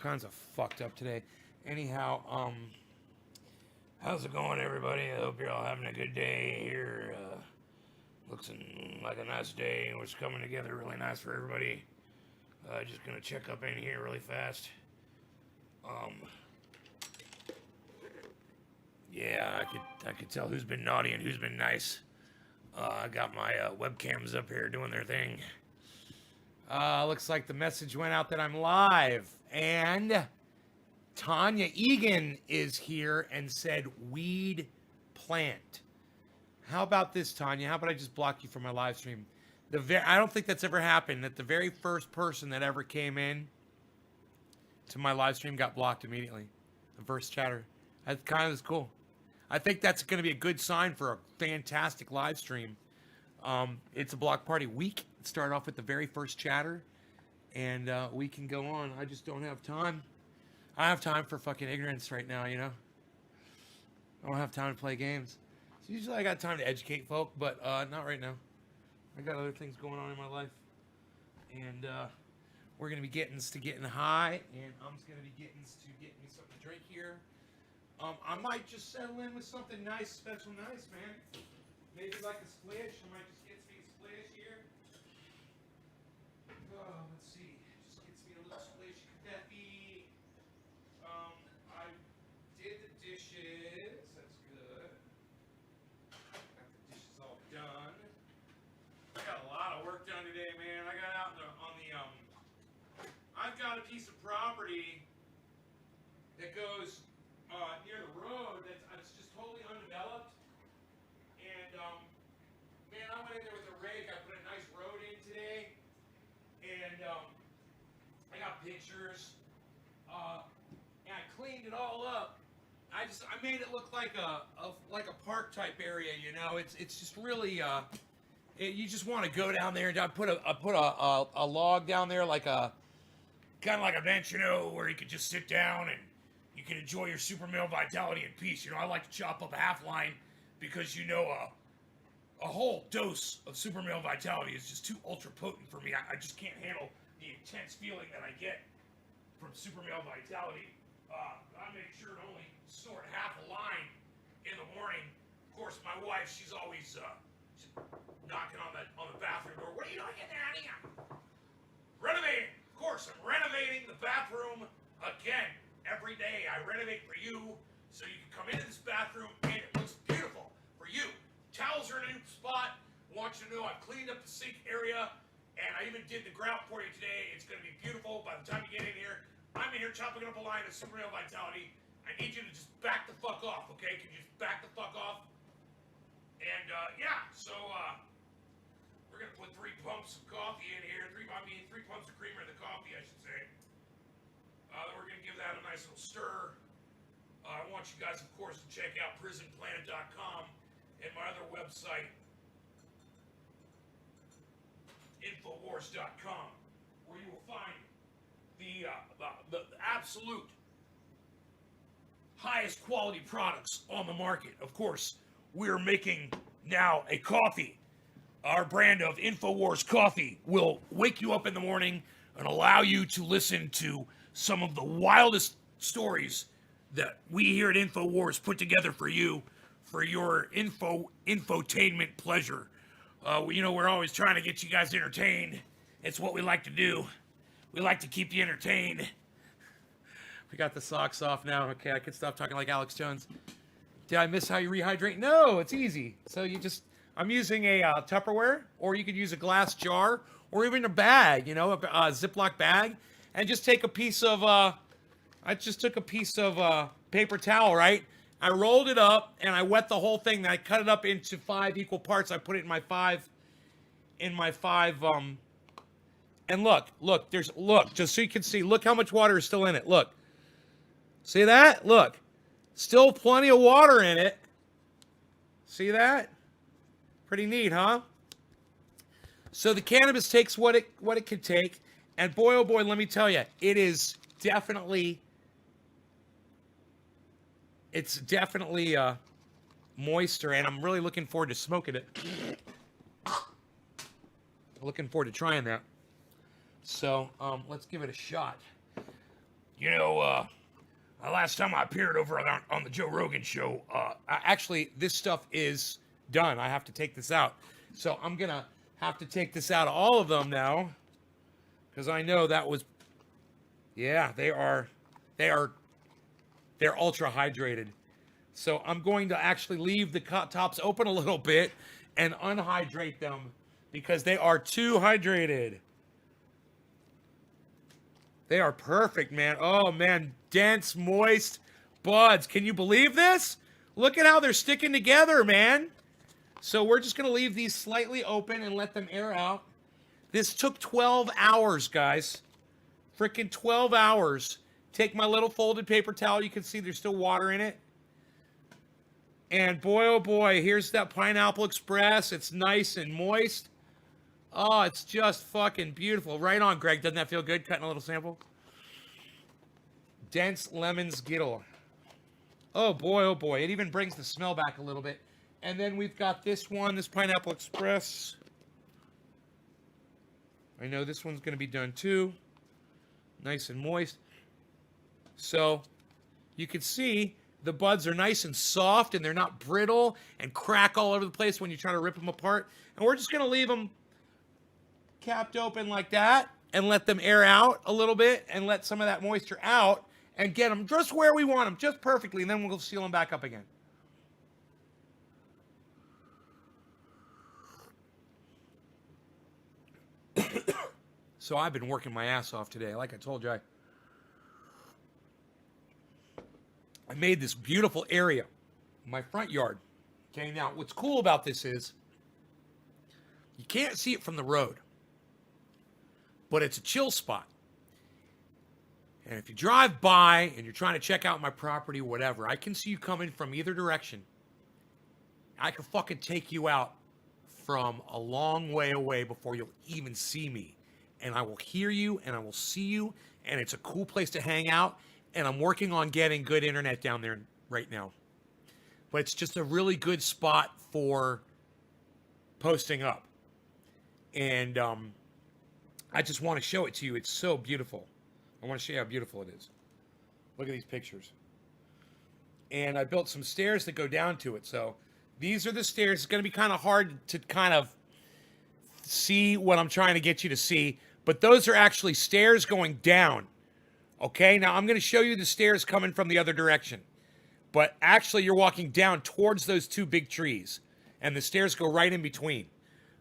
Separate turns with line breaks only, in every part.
Kinds of fucked up today. Anyhow, how's it going, everybody? I hope you're all having a good day here. Looks like a nice day, and it's coming together really nice for everybody. Just gonna check up in here really fast. Yeah, I could tell who's been naughty and who's been nice. I got my webcams up here doing their thing. Looks like the message went out that I'm live, and Tanya Egan is here and said weed plant. How about this, Tanya? How about I just block you from my live stream? I don't think that's ever happened, that the very first person that ever came in to my live stream got blocked immediately. The first chatter. That kind of is cool. I think that's going to be a good sign for a fantastic live stream. It's a block party week. Start off with the very first chatter, and we can go on. I just don't have time. I have time for fucking ignorance right now, you know? I don't have time to play games. So usually I got time to educate folk, but not right now. I got other things going on in my life. And we're going to be getting high, and I'm just going to be getting me something to drink here. I might just settle in with something nice, special nice, man. Maybe like a splish. I might just get me a splish here. Let's see. Just gets me a little splish. Could that be? I did the dishes. That's good. Got the dishes all done. I got a lot of work done today, man. I got out I've got a piece of property that goes near the road that's just totally undeveloped. And man, I went in there with a rake. I put a nice road in today, and I got pictures. And I cleaned it all up. I made it look like a park type area. You know, it's just really you just want to go down there. And I put a log down there, like a kind of like a bench, you know, where you could just sit down and you can enjoy your super male vitality in peace. You know, I like to chop up a half line because, you know, a whole dose of super male vitality is just too ultra potent for me. I just can't handle the intense feeling that I get from super male vitality. I make sure to only snort half a line in the morning. Of course, my wife, she's always knocking on the bathroom door. What are you doing in there, honey? Renovating. Of course, I'm renovating the bathroom again. Every day I renovate for you, so you can come into this bathroom and it looks beautiful for you. Towels are in a new spot. Want you to know I've cleaned up the sink area, and I even did the grout for you today. It's going to be beautiful by the time you get in here. I'm in here chopping up a line of super male vitality. I need you to just back the fuck off, okay? Can you just back the fuck off? And yeah, so we're gonna put 3 pumps of coffee in here. 3 pumps of creamer in the coffee, I should say. Then we're gonna give that a nice little stir. I want you guys, of course, to check out prisonplanet.com and my other website, infowars.com, where you will find the absolute highest quality products on the market. Of course, we're making now a coffee. Our brand of InfoWars coffee will wake you up in the morning and allow you to listen to some of the wildest stories that we here at InfoWars put together for you, for your infotainment pleasure. You know, we're always trying to get you guys entertained. It's what we like to do. We like to keep you entertained. We got the socks off now. Okay, I can stop talking like Alex Jones. Did I miss how you rehydrate? No, it's easy. So I'm using a Tupperware, or you could use a glass jar, or even a bag, you know, a Ziploc bag, and just take a piece of, I just took a piece of paper towel, right? I rolled it up, and I wet the whole thing, then I cut it up into 5 equal parts. I put it in my five, and look, just so you can see, look how much water is still in it, look. See that? Look. Still plenty of water in it. See that? Pretty neat, huh? So the cannabis takes what it can take, and boy, oh boy, let me tell you, it's definitely moister, and I'm really looking forward to smoking it. Looking forward to trying that. So let's give it a shot. You know, last time I appeared over on the Joe Rogan show, actually, this stuff is done. I have to take this out. So I'm going to have to take this out of all of them now. Because I know that was, yeah, they're ultra hydrated. So I'm going to actually leave the tops open a little bit and unhydrate them because they are too hydrated. They are perfect, man. Oh, man. Dense, moist buds. Can you believe this? Look at how they're sticking together, man. So we're just going to leave these slightly open and let them air out. This took 12 hours, guys. Freaking 12 hours. Take my little folded paper towel. You can see there's still water in it. And boy, oh boy, here's that Pineapple Express. It's nice and moist. Oh, it's just fucking beautiful. Right on, Greg. Doesn't that feel good? Cutting a little sample. Dense lemon skittle. Oh boy. It even brings the smell back a little bit. And then we've got this one, this Pineapple Express. I know this one's going to be done too. Nice and moist. So you can see the buds are nice and soft and they're not brittle and crack all over the place when you try to rip them apart. And we're just going to leave them capped open like that and let them air out a little bit and let some of that moisture out and get them just where we want them, just perfectly, and then we'll seal them back up again. So I've been working my ass off today. Like I told you, I made this beautiful area in my front yard. Okay, now what's cool about this is you can't see it from the road, but it's a chill spot. And if you drive by and you're trying to check out my property or whatever, I can see you coming from either direction. I can fucking take you out from a long way away before you'll even see me. And I will hear you and I will see you. And it's a cool place to hang out. And I'm working on getting good internet down there right now. But it's just a really good spot for posting up. And I just want to show it to you. It's so beautiful. I want to show you how beautiful it is. Look at these pictures. And I built some stairs that go down to it. So these are the stairs. It's going to be kind of hard to kind of see what I'm trying to get you to see. But those are actually stairs going down. Okay, now I'm going to show you the stairs coming from the other direction. But actually you're walking down towards those two big trees. And the stairs go right in between.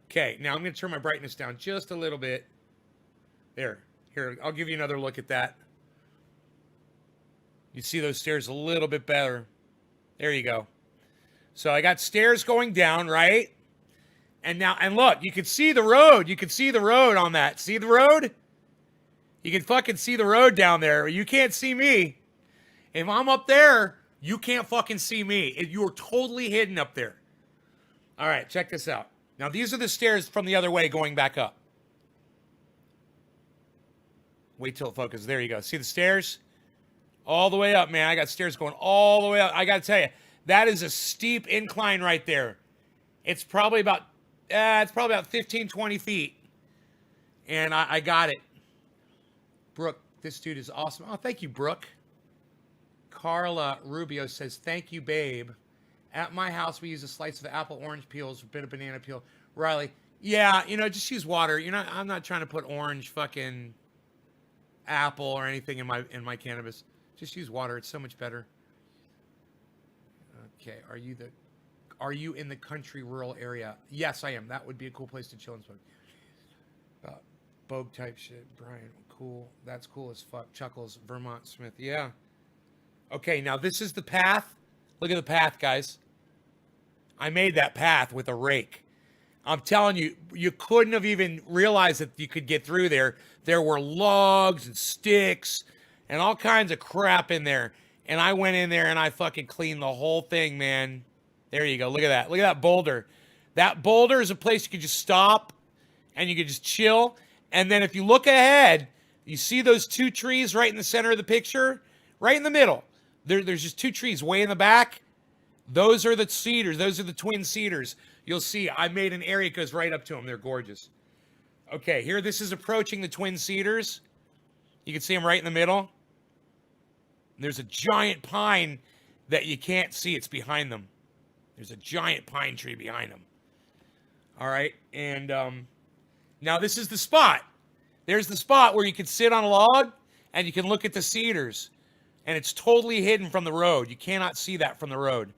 Okay, now I'm going to turn my brightness down just a little bit. There. Here, I'll give you another look at that. You see those stairs a little bit better. There you go. So I got stairs going down, right? And now, and look, you can see the road. You can see the road on that. See the road? You can fucking see the road down there. You can't see me. If I'm up there, you can't fucking see me. You're totally hidden up there. All right, check this out. Now, these are the stairs from the other way going back up. Wait till it focuses. There you go. See the stairs? All the way up, man. I got stairs going all the way up. I got to tell you, that is a steep incline right there. It's probably about 15, 20 feet. And I got it. Brooke, this dude is awesome. Oh, thank you, Brooke. Carla Rubio says, thank you, babe. At my house, we use a slice of apple, orange peels, a bit of banana peel. Riley, yeah, just use water. I'm not trying to put orange fucking apple or anything in my cannabis. Just use water. It's so much better. Okay, are you in the country rural area? Yes, I am. That would be a cool place to chill and smoke. Bogue type shit. Brian, cool. That's cool as fuck. Chuckles, Vermont Smith. Yeah. Okay, now this is the path. Look at the path, guys. I made that path with a rake. I'm telling you, you couldn't have even realized that you could get through there. There were logs and sticks and all kinds of crap in there. And I went in there and I fucking cleaned the whole thing, man. There you go. Look at that. Look at that boulder. That boulder is a place you could just stop and you could just chill. And then if you look ahead, you see those two trees right in the center of the picture? Right in the middle. There's just two trees way in the back. Those are the cedars. Those are the twin cedars. You'll see I made an area that goes right up to them. They're gorgeous. Okay, here this is approaching the twin cedars. You can see them right in the middle. There's a giant pine that you can't see. It's behind them. There's a giant pine tree behind them. All right. And now this is the spot. There's the spot where you can sit on a log and you can look at the cedars. And it's totally hidden from the road. You cannot see that from the road.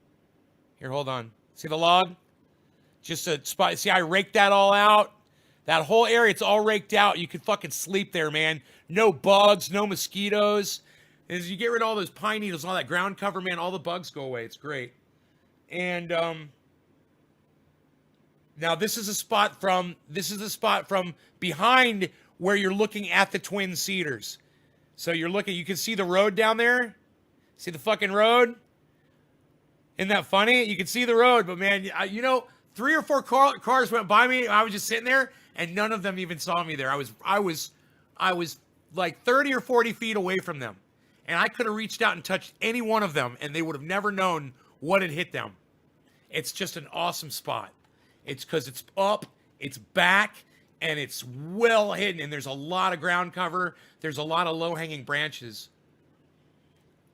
Here, hold on. See the log? Just a spot. See, I raked that all out. That whole area, it's all raked out. You could fucking sleep there, man. No bugs, no mosquitoes. As you get rid of all those pine needles, all that ground cover, man, all the bugs go away. It's great. And now this is a spot from behind where you're looking at the Twin Cedars. So you're looking, you can see the road down there. See the fucking road? Isn't that funny? You can see the road, but man, you know, 3 or 4 cars went by me. I was just sitting there, and none of them even saw me there. I was like 30 or 40 feet away from them, and I could have reached out and touched any one of them, and they would have never known what had hit them. It's just an awesome spot. It's because it's up, it's back, and it's well hidden, and there's a lot of ground cover. There's a lot of low-hanging branches.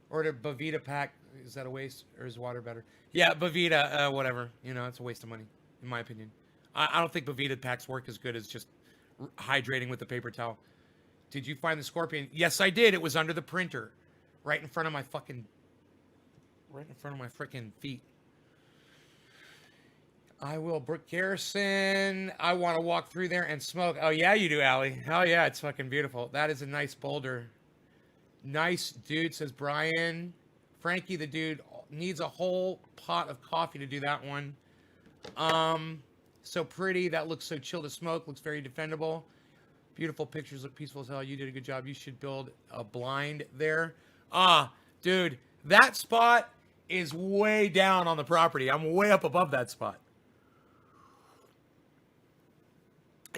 Order Bavita pack. Is that a waste, or is water better? Yeah, Bavita, whatever. You know, it's a waste of money, in my opinion. I don't think Bavita packs work as good as just hydrating with the paper towel. Did you find the scorpion? Yes, I did. It was under the printer. Right in front of my freaking feet. I will. Brooke Garrison. I want to walk through there and smoke. Oh, yeah, you do, Allie. Hell yeah, it's fucking beautiful. That is a nice boulder. Nice dude, says Brian. Frankie, the dude, needs a whole pot of coffee to do that one. So pretty. That looks so chill to smoke. Looks very defendable. Beautiful pictures. Look peaceful as hell. You did a good job. You should build a blind there. Dude, that spot is way down on the property. I'm way up above that spot.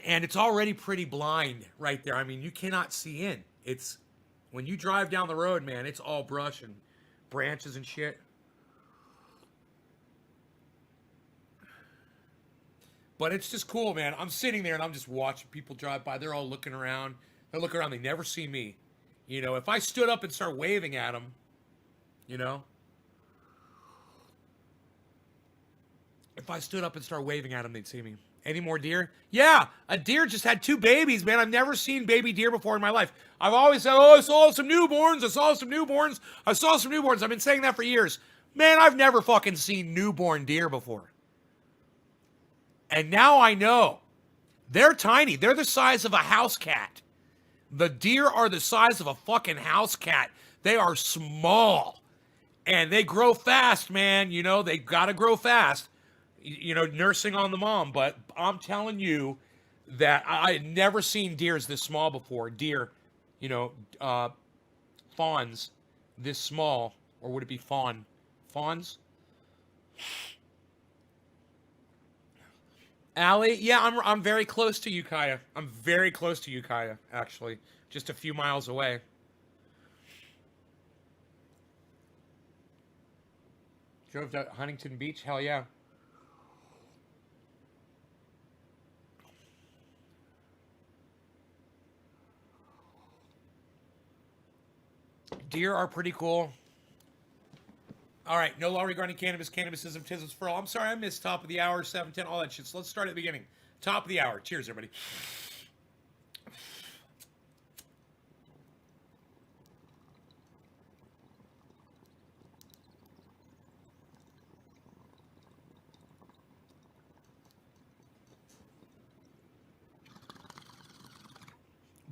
And it's already pretty blind right there. I mean, you cannot see in. It's, when you drive down the road, man, it's all brush and branches and shit. But it's just cool, man. I'm sitting there and I'm just watching people drive by. They're all looking around. They look around. They never see me. You know, if I stood up and start waving at them, you know. If I stood up and started waving at them, they'd see me. Any more deer? Yeah, a deer just had 2 babies, man. I've never seen baby deer before in my life. I've always said, oh, I saw some newborns. I saw some newborns. I saw some newborns. I've been saying that for years. Man, I've never fucking seen newborn deer before. And now I know. They're tiny. They're the size of a house cat. The deer are the size of a fucking house cat. They are small. And they grow fast, man. You know, they got to grow fast. You know, nursing on the mom. But I'm telling you that I had never seen deers this small before. Deer, you know, fawns this small. Or would it be fawn? Fawns? Allie, yeah, I'm very close to Ukiah. I'm very close to Ukiah, actually. Just a few miles away. Drove to Huntington Beach? Hell yeah. Deer are pretty cool. All right, no law regarding cannabis, cannabisism, tisms for all. I'm sorry, I missed top of the hour, 7:10, all that shit. So let's start at the beginning. Top of the hour. Cheers, everybody.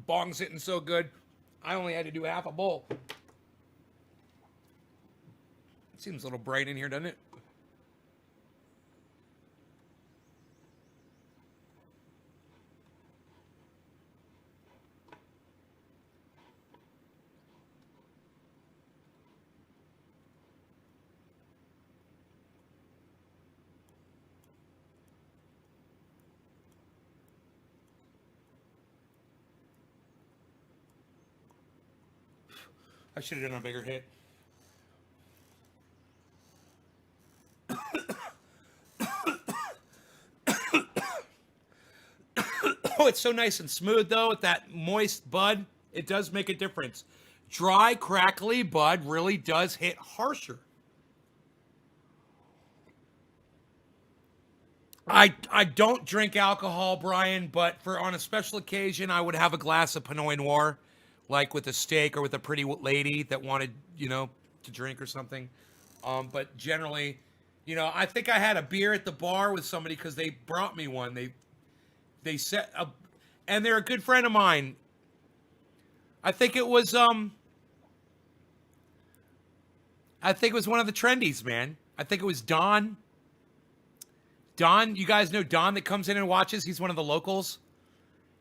Bong's hitting so good, I only had to do half a bowl. Seems a little bright in here, doesn't it? I should have done a bigger hit. Oh, it's so nice and smooth, though, with that moist bud. It does make a difference. Dry, crackly bud really does hit harsher. I don't drink alcohol, Brian, but for on a special occasion, I would have a glass of Pinot Noir, like with a steak or with a pretty lady that wanted, to drink or something. But generally, I think I had a beer at the bar with somebody because they brought me one. They set a, and they're a good friend of mine. I think it was I think it was one of the trendies, man. I think it was Don. Don, you guys know Don that comes in and watches. He's one of the locals.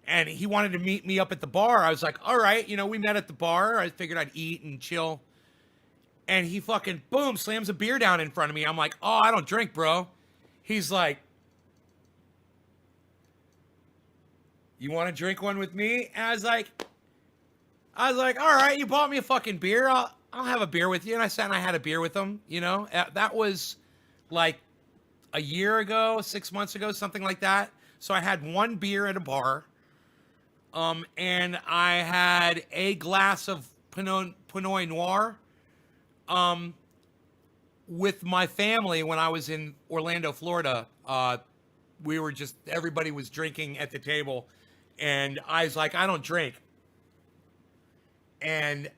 And he wanted to meet me up at the bar. I was like, all right, we met at the bar. I figured I'd eat and chill. And he fucking, boom, slams a beer down in front of me. I'm like, oh, I don't drink, bro. He's like, you want to drink one with me? And I was like, all right, you bought me a fucking beer. I'll have a beer with you. And I sat and I had a beer with him, That was like a year ago, 6 months ago, something like that. So I had one beer at a bar. And I had a glass of Pinot Noir with my family when I was in Orlando, Florida. We were everybody was drinking at the table. And I was like, I don't drink. And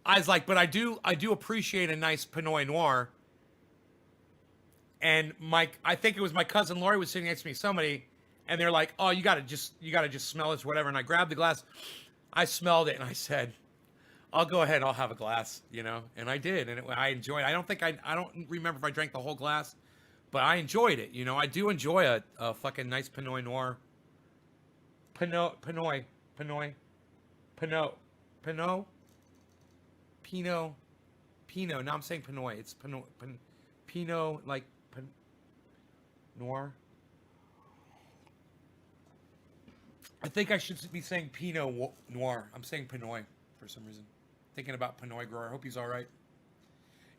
I was like, but I do appreciate a nice Pinot Noir. And I think it was my cousin Lori was sitting next to me, somebody, and they're like, oh, you gotta just smell this, whatever. And I grabbed the glass, I smelled it, and I said, I'll go ahead, I'll have a glass, and I did, and I enjoyed it. I don't remember if I drank the whole glass, but I enjoyed it, I do enjoy a fucking nice Pinot Noir. Pinot. No, I'm saying Pinot. It's Pinot, like Noir. I think I should be saying Pinot Noir. I'm saying Pinot for some reason. Thinking about Pinot grower. I hope he's all right.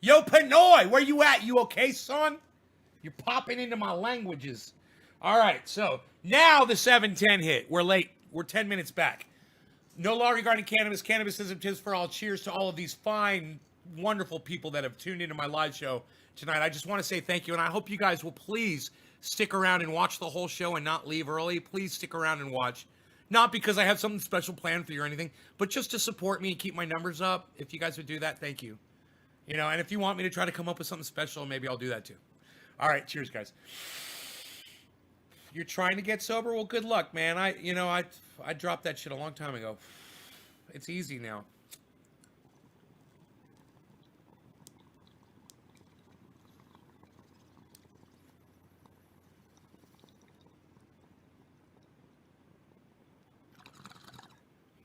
Yo, Pinot, where you at? You okay, son? You're popping into my languages. All right, so now the 7:10 hit. We're late. We're 10 minutes back. No law regarding cannabis. Cannabis isn't just for all. Cheers to all of these fine, wonderful people that have tuned into my live show tonight. I just want to say thank you, and I hope you guys will please stick around and watch the whole show and not leave early. Please stick around and watch. Not because I have something special planned for you or anything, but just to support me and keep my numbers up. If you guys would do that, thank you. And if you want me to try to come up with something special, maybe I'll do that too. All right, cheers, guys. You're trying to get sober? Well, good luck, man. I dropped that shit a long time ago. It's easy now.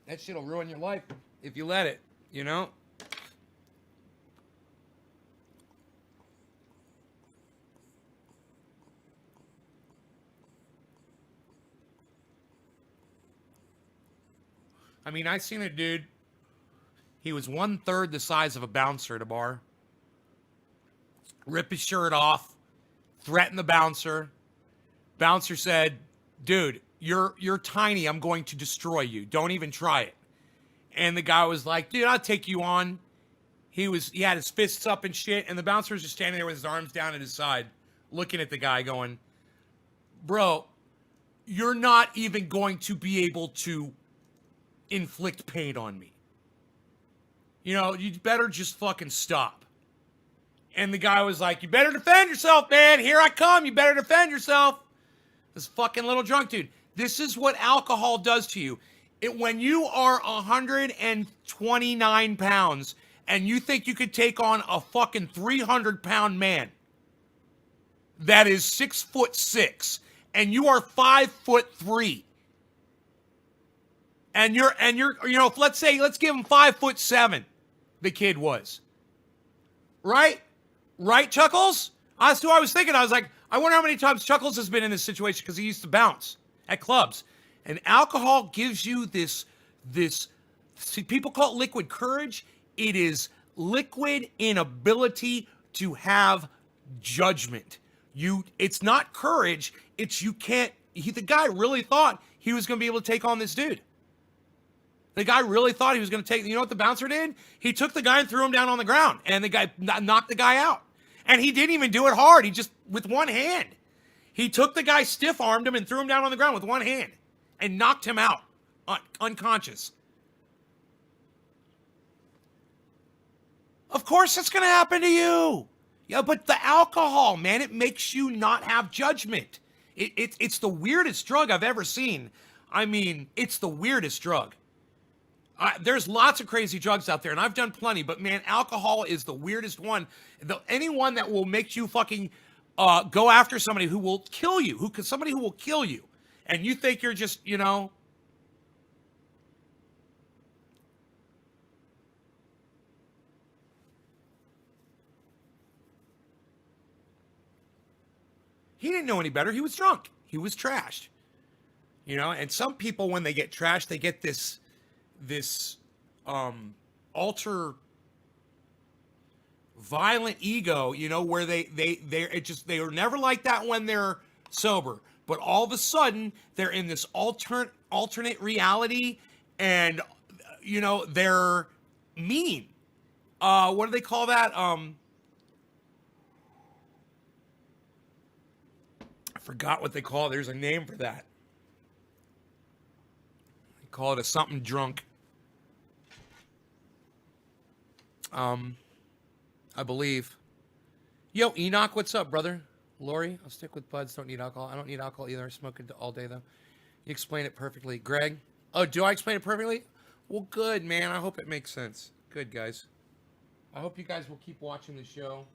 That shit'll ruin your life if you let it, I mean, I seen a dude, he was 1/3 the size of a bouncer at a bar. Rip his shirt off, threaten the bouncer. Bouncer said, dude, you're tiny. I'm going to destroy you. Don't even try it. And the guy was like, dude, I'll take you on. He had his fists up and shit. And the bouncer was just standing there with his arms down at his side, looking at the guy going, bro, you're not even going to be able to inflict pain on me. You better just fucking stop. And the guy was like, you better defend yourself, man. Here I come. You better defend yourself. This fucking little drunk dude. This is what alcohol does to you. When you are 129 pounds and you think you could take on a fucking 300-pound man that is 6'6", and you are 5'3", and you're let's give him 5'7", the kid was. Right, Chuckles? That's who I was thinking. I was like, I wonder how many times Chuckles has been in this situation because he used to bounce at clubs. And alcohol gives you this, people call it liquid courage. It is liquid inability to have judgment. It's not courage. It's you can't, the guy really thought he was going to be able to take on this dude. The guy really thought he was going to take, you know what the bouncer did? He took the guy and threw him down on the ground, and the guy knocked the guy out. And he didn't even do it hard. He just, with one hand. He took the guy, stiff-armed him, and threw him down on the ground with one hand and knocked him out, unconscious. Of course it's going to happen to you. Yeah, but the alcohol, man, it makes you not have judgment. It's the weirdest drug I've ever seen. I mean, it's the weirdest drug. There's lots of crazy drugs out there, and I've done plenty, but man, alcohol is the weirdest one. Anyone that will make you fucking go after somebody who will kill you, somebody who will kill you, and you think you're just, you know. He didn't know any better. He was drunk. He was trashed. You know, and some people, when they get trashed, they get this ultra violent ego, you know, where they are never like that when they're sober, but all of a sudden they're in this alternate reality, and you know, they're mean. What do they call that? I forgot what they call it. There's a name for that. They call it a something drunk. I believe. Yo, Enoch, what's up, brother? Lori, I'll stick with buds. Don't need alcohol. I don't need alcohol either. I smoke it all day, though. You explain it perfectly. Greg? Oh, do I explain it perfectly? Well, good, man. I hope it makes sense. Good, guys. I hope you guys will keep watching the show.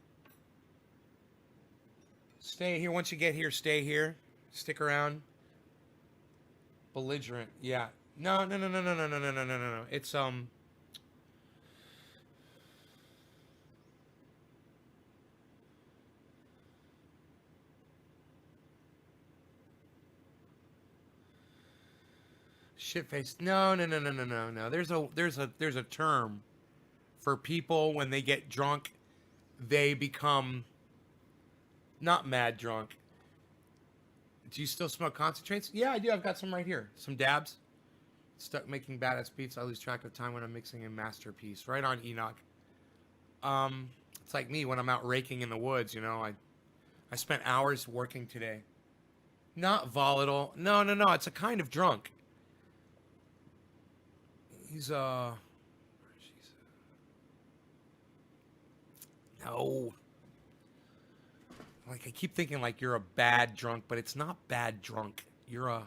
Stay here. Once you get here, stay here. Stick around. Belligerent. Yeah. No. It's, shit-faced. No. There's a term for people when they get drunk. They become not mad drunk. Do you still smoke concentrates? Yeah, I do. I've got some right here. Some dabs. Stuck making badass beats. I lose track of time when I'm mixing a masterpiece. Right on, Enoch. It's like me when I'm out raking in the woods. You know, I spent hours working today. Not volatile. No. It's a kind of drunk. He's no. Like, I keep thinking like you're a bad drunk, but it's not bad drunk. You're a...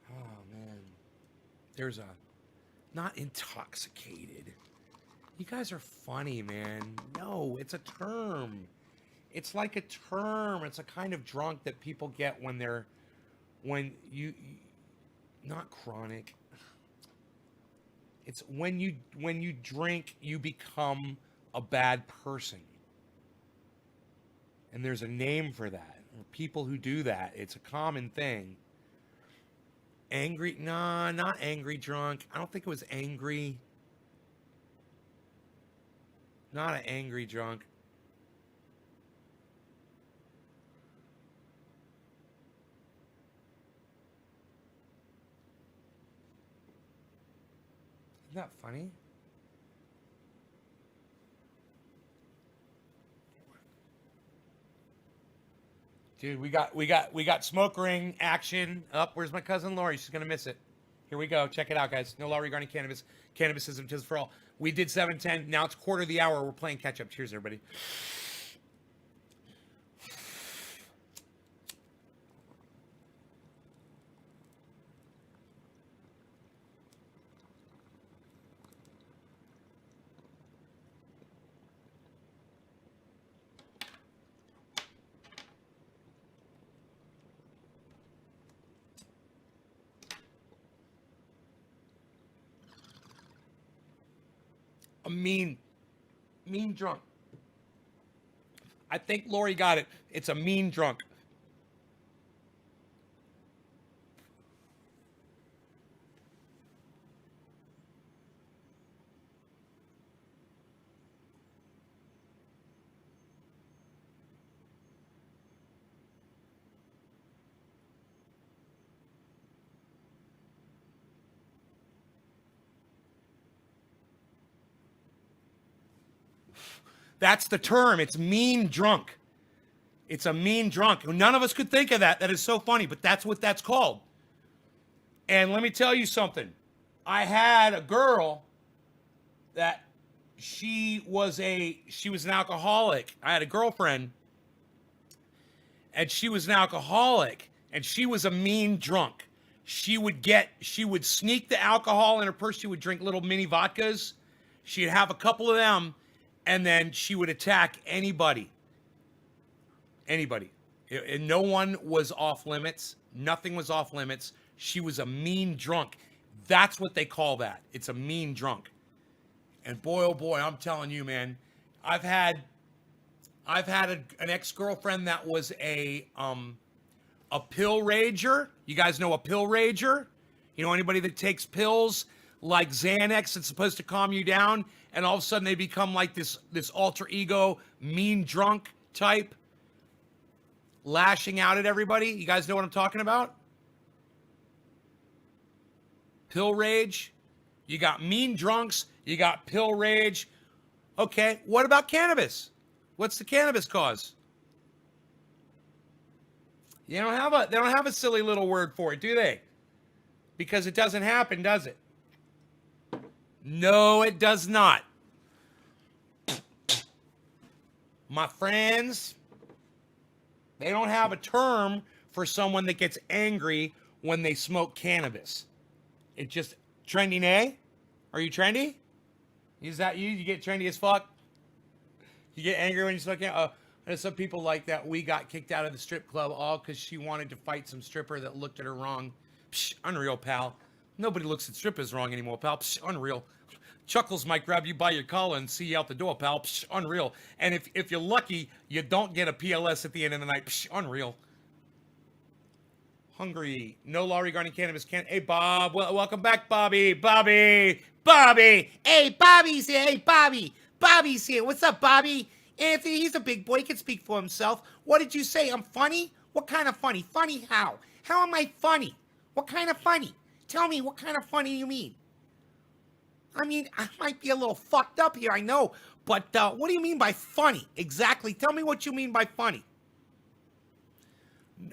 Oh, man. There's a... Not intoxicated. You guys are funny, man. No, it's a term. It's like a term. It's a kind of drunk that people get when they're... When you not chronic. It's when you drink, you become a bad person. And there's a name for that. People who do that, it's a common thing. Angry? Nah, not angry drunk. I don't think it was angry. Not an angry drunk. Isn't that funny? Dude, we got smoke ring action. Up, where's my cousin Lori? She's gonna miss it. Here we go. Check it out, guys. No law regarding cannabis. Cannabis isn't just for all. We did 7:10. Now it's quarter of the hour. We're playing catch up. Cheers, everybody. A mean drunk. I think Lori got it. It's a mean drunk. That's the term. It's mean drunk. It's a mean drunk. None of us could think of that. That is so funny, but that's what that's called. And let me tell you something. I had a girl that she was an alcoholic. I had a girlfriend and she was an alcoholic and she was a mean drunk. She would sneak the alcohol in her purse. She would drink little mini vodkas. She'd have a couple of them and then she would attack anybody. Anybody. And no one was off limits. Nothing was off limits. She was a mean drunk. That's what they call that. It's a mean drunk. And boy, oh boy, I'm telling you, man, I've had an ex-girlfriend that was a pill rager. You guys know a pill rager? You know, anybody that takes pills like Xanax that's supposed to calm you down, and all of a sudden they become like this alter ego, mean drunk type, lashing out at everybody. You guys know what I'm talking about? Pill rage. You got mean drunks. You got pill rage. Okay, what about cannabis? What's the cannabis cause? They don't have a silly little word for it, do they? Because it doesn't happen, does it? No, it does not. My friends, they don't have a term for someone that gets angry when they smoke cannabis. It just trending, eh? Are you trendy? Is that you? You get trendy as fuck? You get angry when you smoke cannabis? There's some people like that. We got kicked out of the strip club all because she wanted to fight some stripper that looked at her wrong. Psh, unreal, pal. Nobody looks at strippers wrong anymore, pal. Psh, unreal. Chuckles might grab you by your collar and see you out the door, pal. Psh, unreal. And if you're lucky, you don't get a PLS at the end of the night. Psh, unreal. Hungry. No law regarding cannabis. Hey, Bob. Welcome back, Bobby. Bobby. Hey, Bobby's here. Hey, Bobby. Bobby's here. What's up, Bobby? Anthony, he's a big boy. He can speak for himself. What did you say? I'm funny? What kind of funny? Funny how? How am I funny? What kind of funny? Tell me, what kind of funny you mean? I mean, I might be a little fucked up here, I know. But what do you mean by funny? Exactly. Tell me what you mean by funny.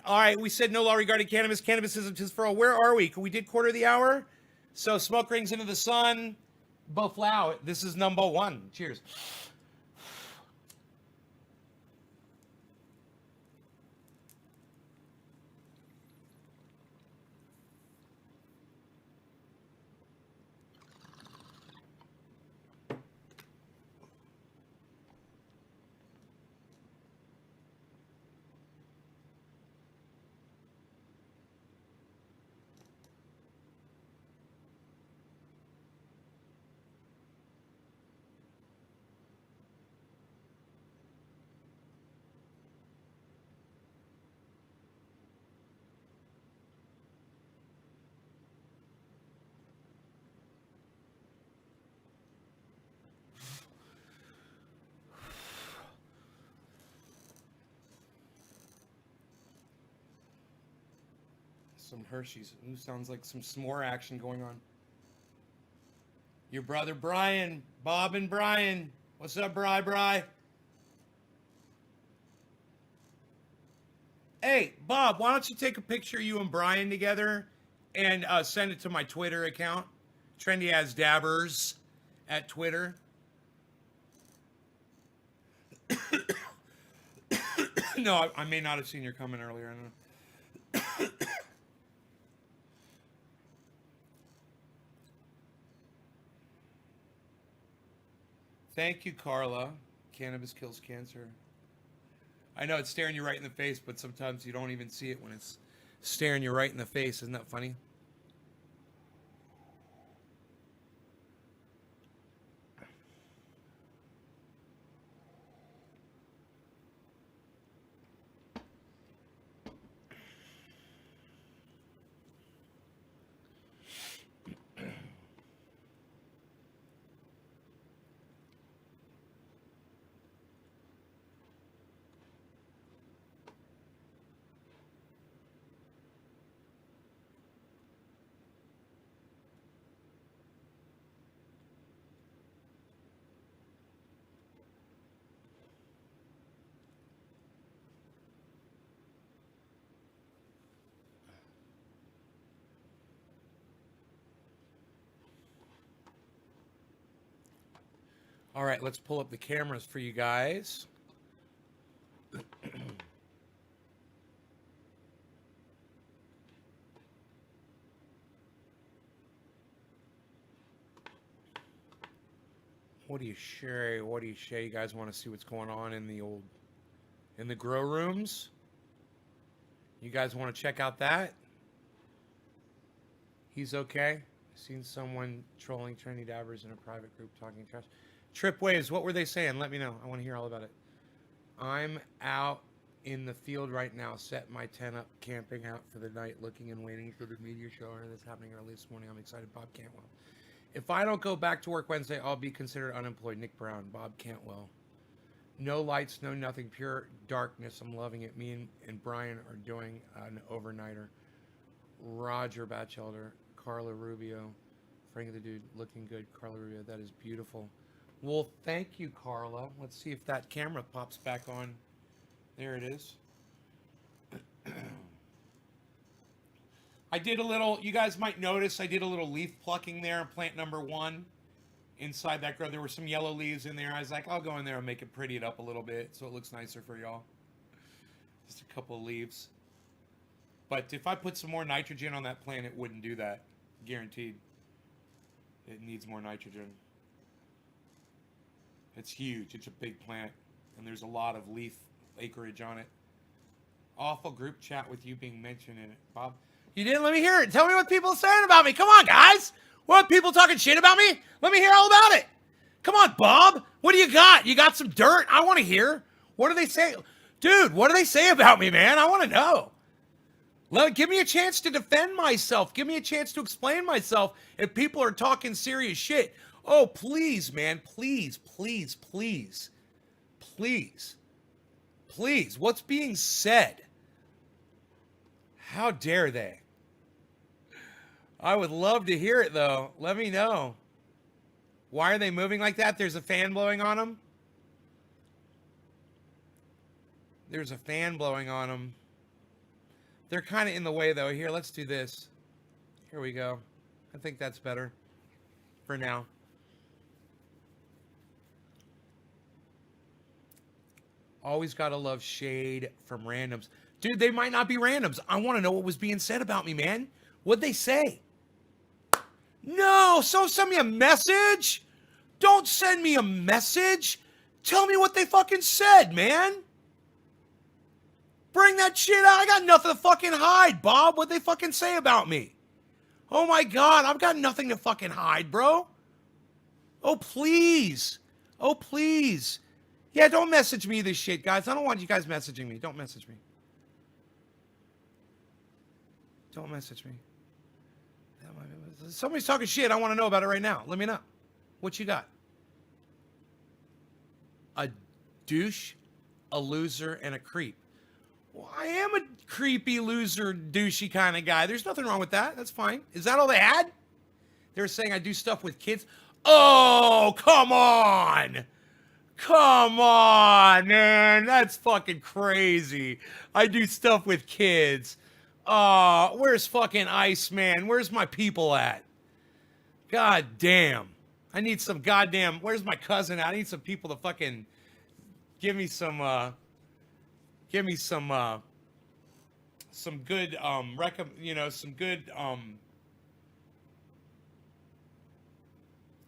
All right, we said no law regarding cannabis. Cannabis isn't just for all. Where are we? We did quarter of the hour. So smoke rings into the sun. Both loud. This is number one. Cheers. Some Hershey's. Ooh, sounds like some s'more action going on. Your brother Brian. Bob and Brian. What's up, Bri? Hey, Bob, why don't you take a picture of you and Brian together and send it to my Twitter account? Trendy as Dabbers at Twitter. No, I may not have seen your comment earlier. I don't know. Thank you, Carla. Cannabis kills cancer. I know it's staring you right in the face, but sometimes you don't even see it when it's staring you right in the face. Isn't that funny? All right, let's pull up the cameras for you guys. What do you share? What do you share? You guys want to see what's going on in the grow rooms? You guys want to check out that? He's okay. Seen someone trolling trendy dabbers in a private group talking trash. Trip waves, what were they saying? Let me know. I want to hear all about it. I'm out in the field right now, set my tent up, camping out for the night, looking and waiting for the meteor shower that's happening early this morning. I'm excited. Bob Cantwell. If I don't go back to work Wednesday, I'll be considered unemployed. Nick Brown, Bob Cantwell. No lights, no nothing, pure darkness. I'm loving it. Me and Brian are doing an overnighter. Roger Batchelder, Carla Rubio, Frank the Dude, looking good. Carla Rubio, that is beautiful. Well, thank you, Carla. Let's see if that camera pops back on. There it is. I did a little, you guys might notice, I did a little leaf plucking there on plant number 1. Inside that grow, there were some yellow leaves in there. I was like, I'll go in there and make it pretty it up a little bit so it looks nicer for y'all. Just a couple of leaves. But if I put some more nitrogen on that plant, it wouldn't do that. Guaranteed. It needs more nitrogen. It's huge. It's a big plant. And there's a lot of leaf acreage on it. Awful group chat with you being mentioned in it. Bob? You didn't let me hear it. Tell me what people are saying about me. Come on, guys. What, people talking shit about me? Let me hear all about it. Come on, Bob. What do you got? You got some dirt? I want to hear. What do they say? Dude, what do they say about me, man? I want to know. Give me a chance to defend myself. Give me a chance to explain myself if people are talking serious shit. Oh, please, man. Please, please, please. Please. Please. What's being said? How dare they? I would love to hear it, though. Let me know. Why are they moving like that? There's a fan blowing on them. There's a fan blowing on them. They're kind of in the way, though. Here, let's do this. Here we go. I think that's better for now. Always got to love shade from randoms. Dude, they might not be randoms. I want to know what was being said about me, man. What'd they say? No, so send me a message. Don't send me a message. Tell me what they fucking said, man. Bring that shit out. I got nothing to fucking hide, Bob. What'd they fucking say about me? Oh my God, I've got nothing to fucking hide, bro. Oh, please. Oh, please. Yeah, don't message me this shit, guys. I don't want you guys messaging me. Don't message me. Don't message me. Somebody's talking shit. I want to know about it right now. Let me know. What you got? A douche, a loser, and a creep. Well, I am a creepy, loser, douchey kind of guy. There's nothing wrong with that. That's fine. Is that all they had? They were saying I do stuff with kids. Oh, come on. Come on, man. That's fucking crazy. I do stuff with kids. Where's fucking Iceman? Where's my people at? God damn. I need some goddamn, where's my cousin at? I need some people to fucking give me some good, some good,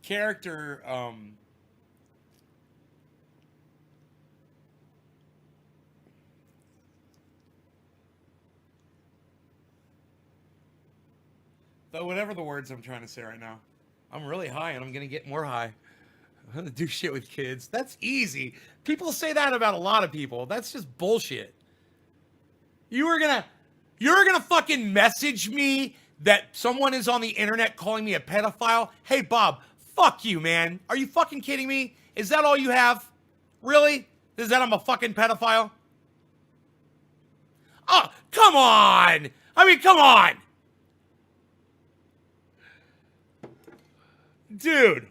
character, whatever the words I'm trying to say right now. I'm really high and I'm going to get more high. I'm going to do shit with kids. That's easy. People say that about a lot of people. That's just bullshit. You're going to fucking message me that someone is on the internet calling me a pedophile? Hey, Bob, fuck you, man. Are you fucking kidding me? Is that all you have? Really? Is that I'm a fucking pedophile? Oh, come on. I mean, come on. Dude.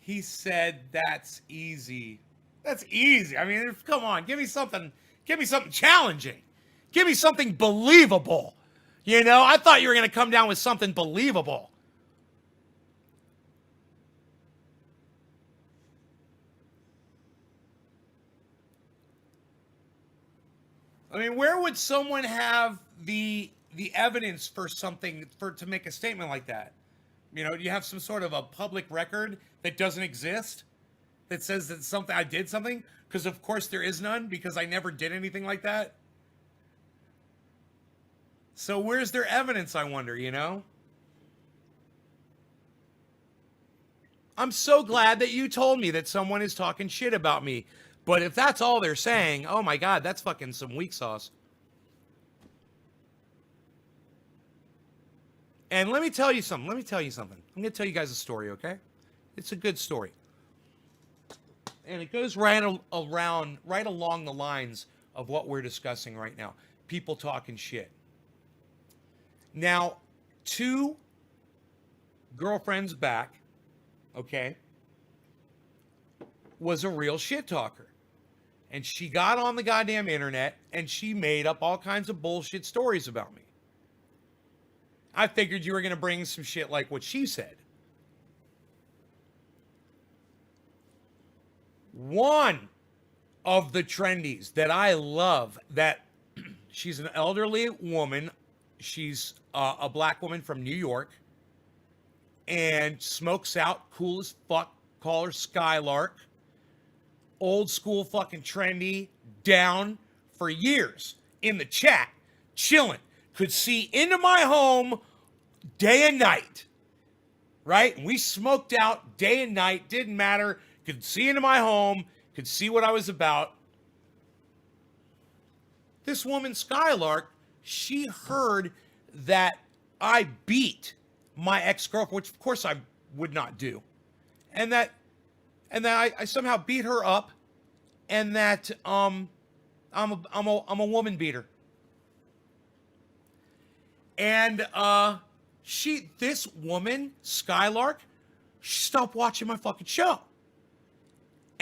He said that's easy. That's easy. I mean, come on. Give me something challenging. Give me something believable. You know, I thought you were going to come down with something believable. I mean, where would someone have the evidence for something to make a statement like that? You know, do you have some sort of a public record that doesn't exist that says that something I did something? Because of course there is none, because I never did anything like that. So where's their evidence, I wonder, you know? I'm so glad that you told me that someone is talking shit about me. But if that's all they're saying, oh my God, that's fucking some weak sauce. And let me tell you something. I'm going to tell you guys a story, okay? It's a good story. And it goes right along the lines of what we're discussing right now. People talking shit. Now, 2 girlfriends back, okay, was a real shit talker. And she got on the goddamn internet and she made up all kinds of bullshit stories about me. I figured you were going to bring some shit like what she said. One of the trendies that I love, that she's an elderly woman. She's a black woman from New York and smokes out, cool as fuck. Call her Skylark. Old school fucking trendy, down for years in the chat, chilling. Could see into my home day and night, right? And we smoked out day and night, didn't matter. Could see into my home, could see what I was about. This woman, Skylark, she heard that I beat my ex-girlfriend, which of course I would not do. And that I somehow beat her up, and that I'm a woman beater. And this woman, Skylark, she stopped watching my fucking show.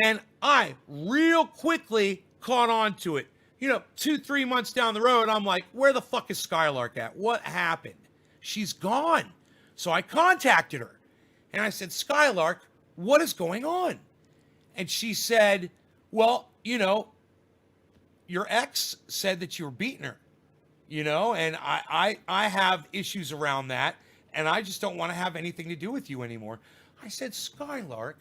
And I real quickly caught on to it. You know, 2-3 months down the road, I'm like, where the fuck is Skylark at? What happened? She's gone. So I contacted her. And I said, Skylark, what is going on? And she said, well, you know, your ex said that you were beating her. You know, and I have issues around that, and I just don't want to have anything to do with you anymore. I said, Skylark,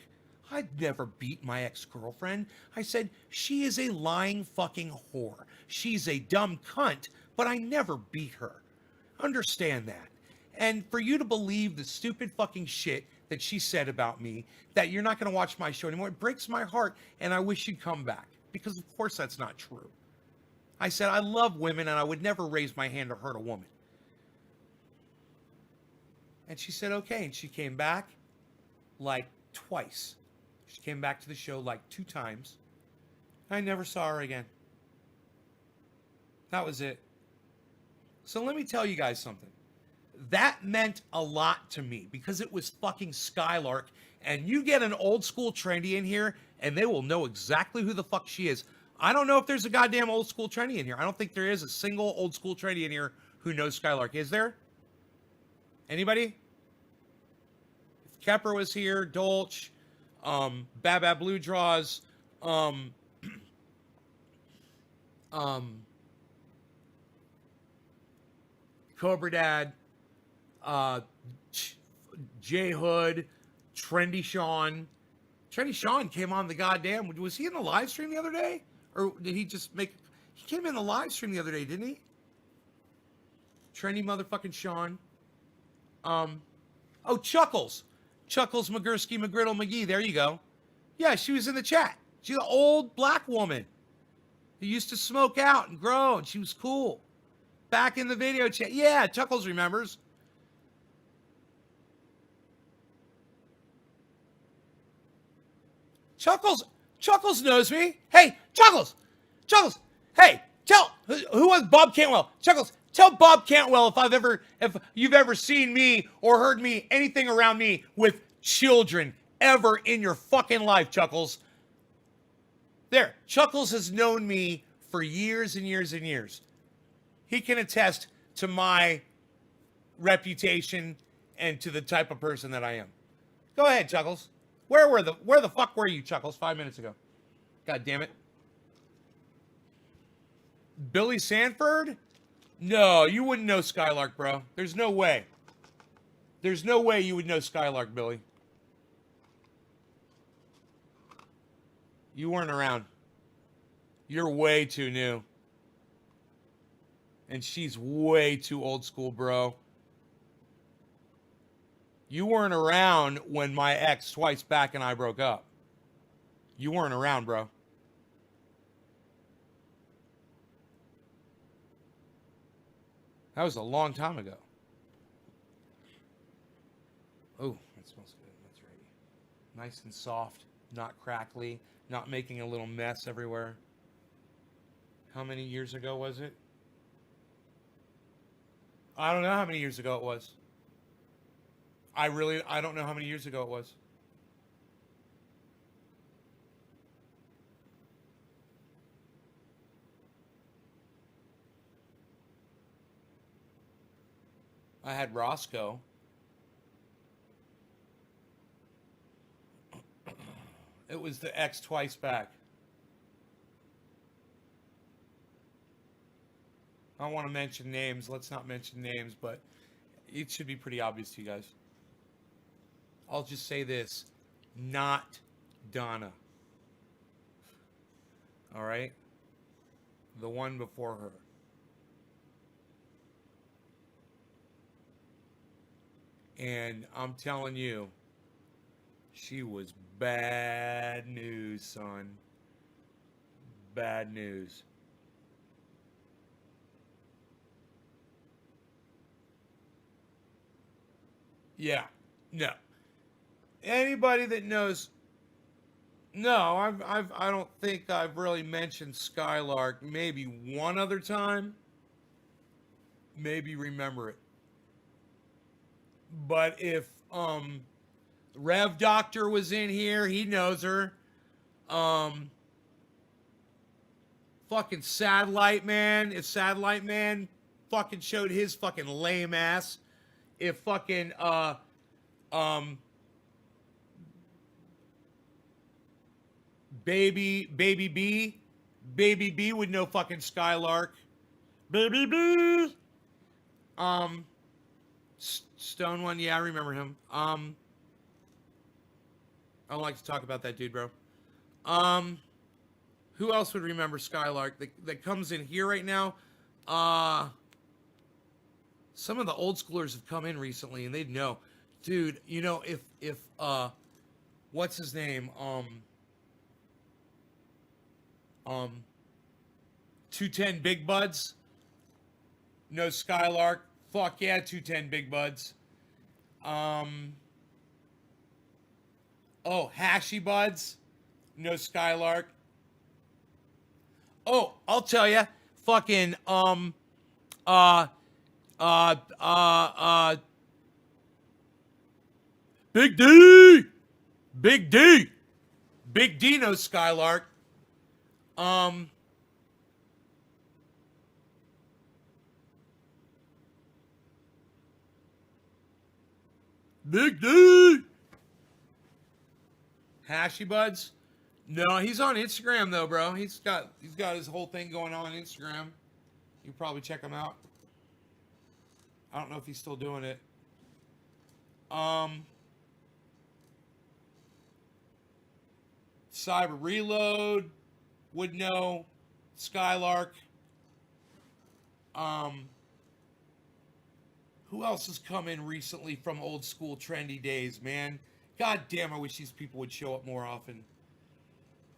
I'd never beat my ex-girlfriend. I said, she is a lying fucking whore. She's a dumb cunt, but I never beat her. Understand that. And for you to believe the stupid fucking shit that she said about me, that you're not going to watch my show anymore, it breaks my heart, and I wish you'd come back. Because of course that's not true. I said, I love women, and I would never raise my hand to hurt a woman. And she said, okay. And she came back like twice. She came back to the show like 2 times. I never saw her again. That was it. So let me tell you guys something. That meant a lot to me because it was fucking Skylark. And you get an old school trendy in here, and they will know exactly who the fuck she is. I don't know if there's a goddamn old school trendy in here. I don't think there is a single old school trendy in here who knows Skylark. Is there? Anybody? If Kepper was here, Dolch, Baba Blue Draws, Cobra Dad, J Hood, Trendy Sean. Trendy Sean came on the goddamn. Was he in the live stream the other day? Or did he just make... He came in the live stream the other day, didn't he? Trendy motherfucking Sean. Oh, Chuckles. Chuckles, Magursky, McGriddle, McGee. There you go. Yeah, she was in the chat. She's an old black woman who used to smoke out and grow, and she was cool. Back in the video chat. Yeah, Chuckles remembers. Chuckles knows me. Hey, Chuckles, hey, who was Bob Cantwell? Chuckles, tell Bob Cantwell if you've ever seen me or heard me, anything around me with children ever in your fucking life, Chuckles. There, Chuckles has known me for years and years and years. He can attest to my reputation and to the type of person that I am. Go ahead, Chuckles. Where the fuck were you, Chuckles, 5 minutes ago? God damn it. Billy Sanford? No, you wouldn't know Skylark, bro. There's no way. There's no way you would know Skylark, Billy. You weren't around. You're way too new. And she's way too old school, bro. You weren't around when my ex twice back and I broke up. You weren't around, bro. That was a long time ago. Oh, that smells good. That's right. Nice and soft, not crackly, not making a little mess everywhere. How many years ago was it? I don't know how many years ago it was. I don't know how many years ago it was. I had Roscoe. It was the ex twice back. I don't want to mention names. Let's not mention names, but it should be pretty obvious to you guys. I'll just say this. Not Donna. All right? The one before her. And I'm telling you, she was bad news, son. Bad news. Yeah. No. Anybody that knows, no, I don't think I've really mentioned Skylark. Maybe one other time. Maybe remember it. But if Rev Doctor was in here, he knows her. Fucking Satellite Man. If Satellite Man fucking showed his fucking lame ass. If fucking Baby B would know fucking Skylark. Baby B. Stone one, yeah, I remember him. I don't like to talk about that dude, bro. Who else would remember Skylark that comes in here right now? Some of the old schoolers have come in recently and they'd know. Dude, you know, if what's his name? 210 Big Buds. No Skylark. Fuck yeah, 210 Big Buds. Oh, Hashy Buds. No Skylark. Oh, I'll tell ya. Fucking Big D. Big D. Big D knows Skylark. Big D. Hashy Buds? No, he's on Instagram though, bro. He's got his whole thing going on Instagram. You probably check him out. I don't know if he's still doing it. Cyber Reload would know. Skylark. Who else has come in recently from old school trendy days, man? God damn, I wish these people would show up more often.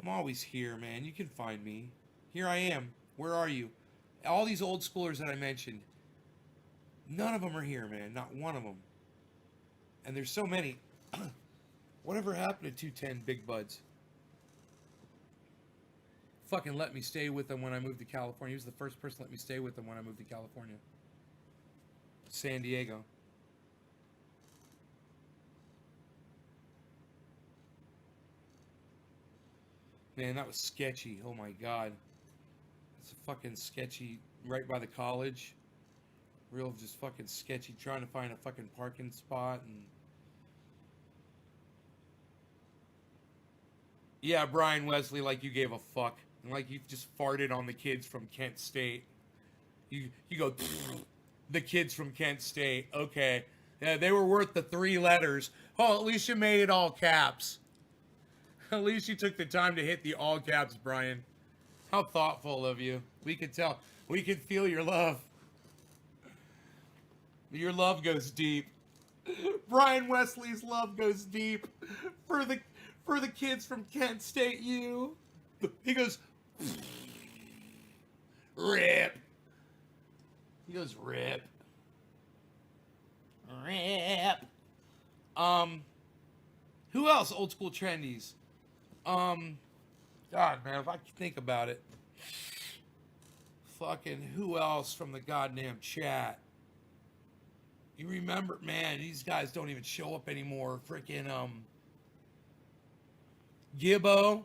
I'm always here, man. You can find me. Here I am. Where are you? All these old schoolers that I mentioned, none of them are here, man. Not one of them. And there's so many. Whatever happened to 210 Big Buds? Fucking let me stay with them when I moved to California. He was the first person to let me stay with them when I moved to California. San Diego. Man, that was sketchy. Oh my god. It's a fucking sketchy right by the college. Real just fucking sketchy trying to find a fucking parking spot and yeah, Brian Wesley, like you gave a fuck.
Like you just farted on the kids from Kent State. You go, the kids from Kent State. Okay. Yeah, they were worth the 3 letters. Oh, at least you made it all caps. At least you took the time to hit the all caps, Brian. How thoughtful of you. We could tell. We could feel your love. Your love goes deep. Brian Wesley's love goes deep for the kids from Kent State U. He goes, rip. He goes, rip. Rip. Who else? Old school trendies. God, man, if I could think about it. Fucking who else from the goddamn chat? You remember, man, these guys don't even show up anymore. Freaking, Gibbo,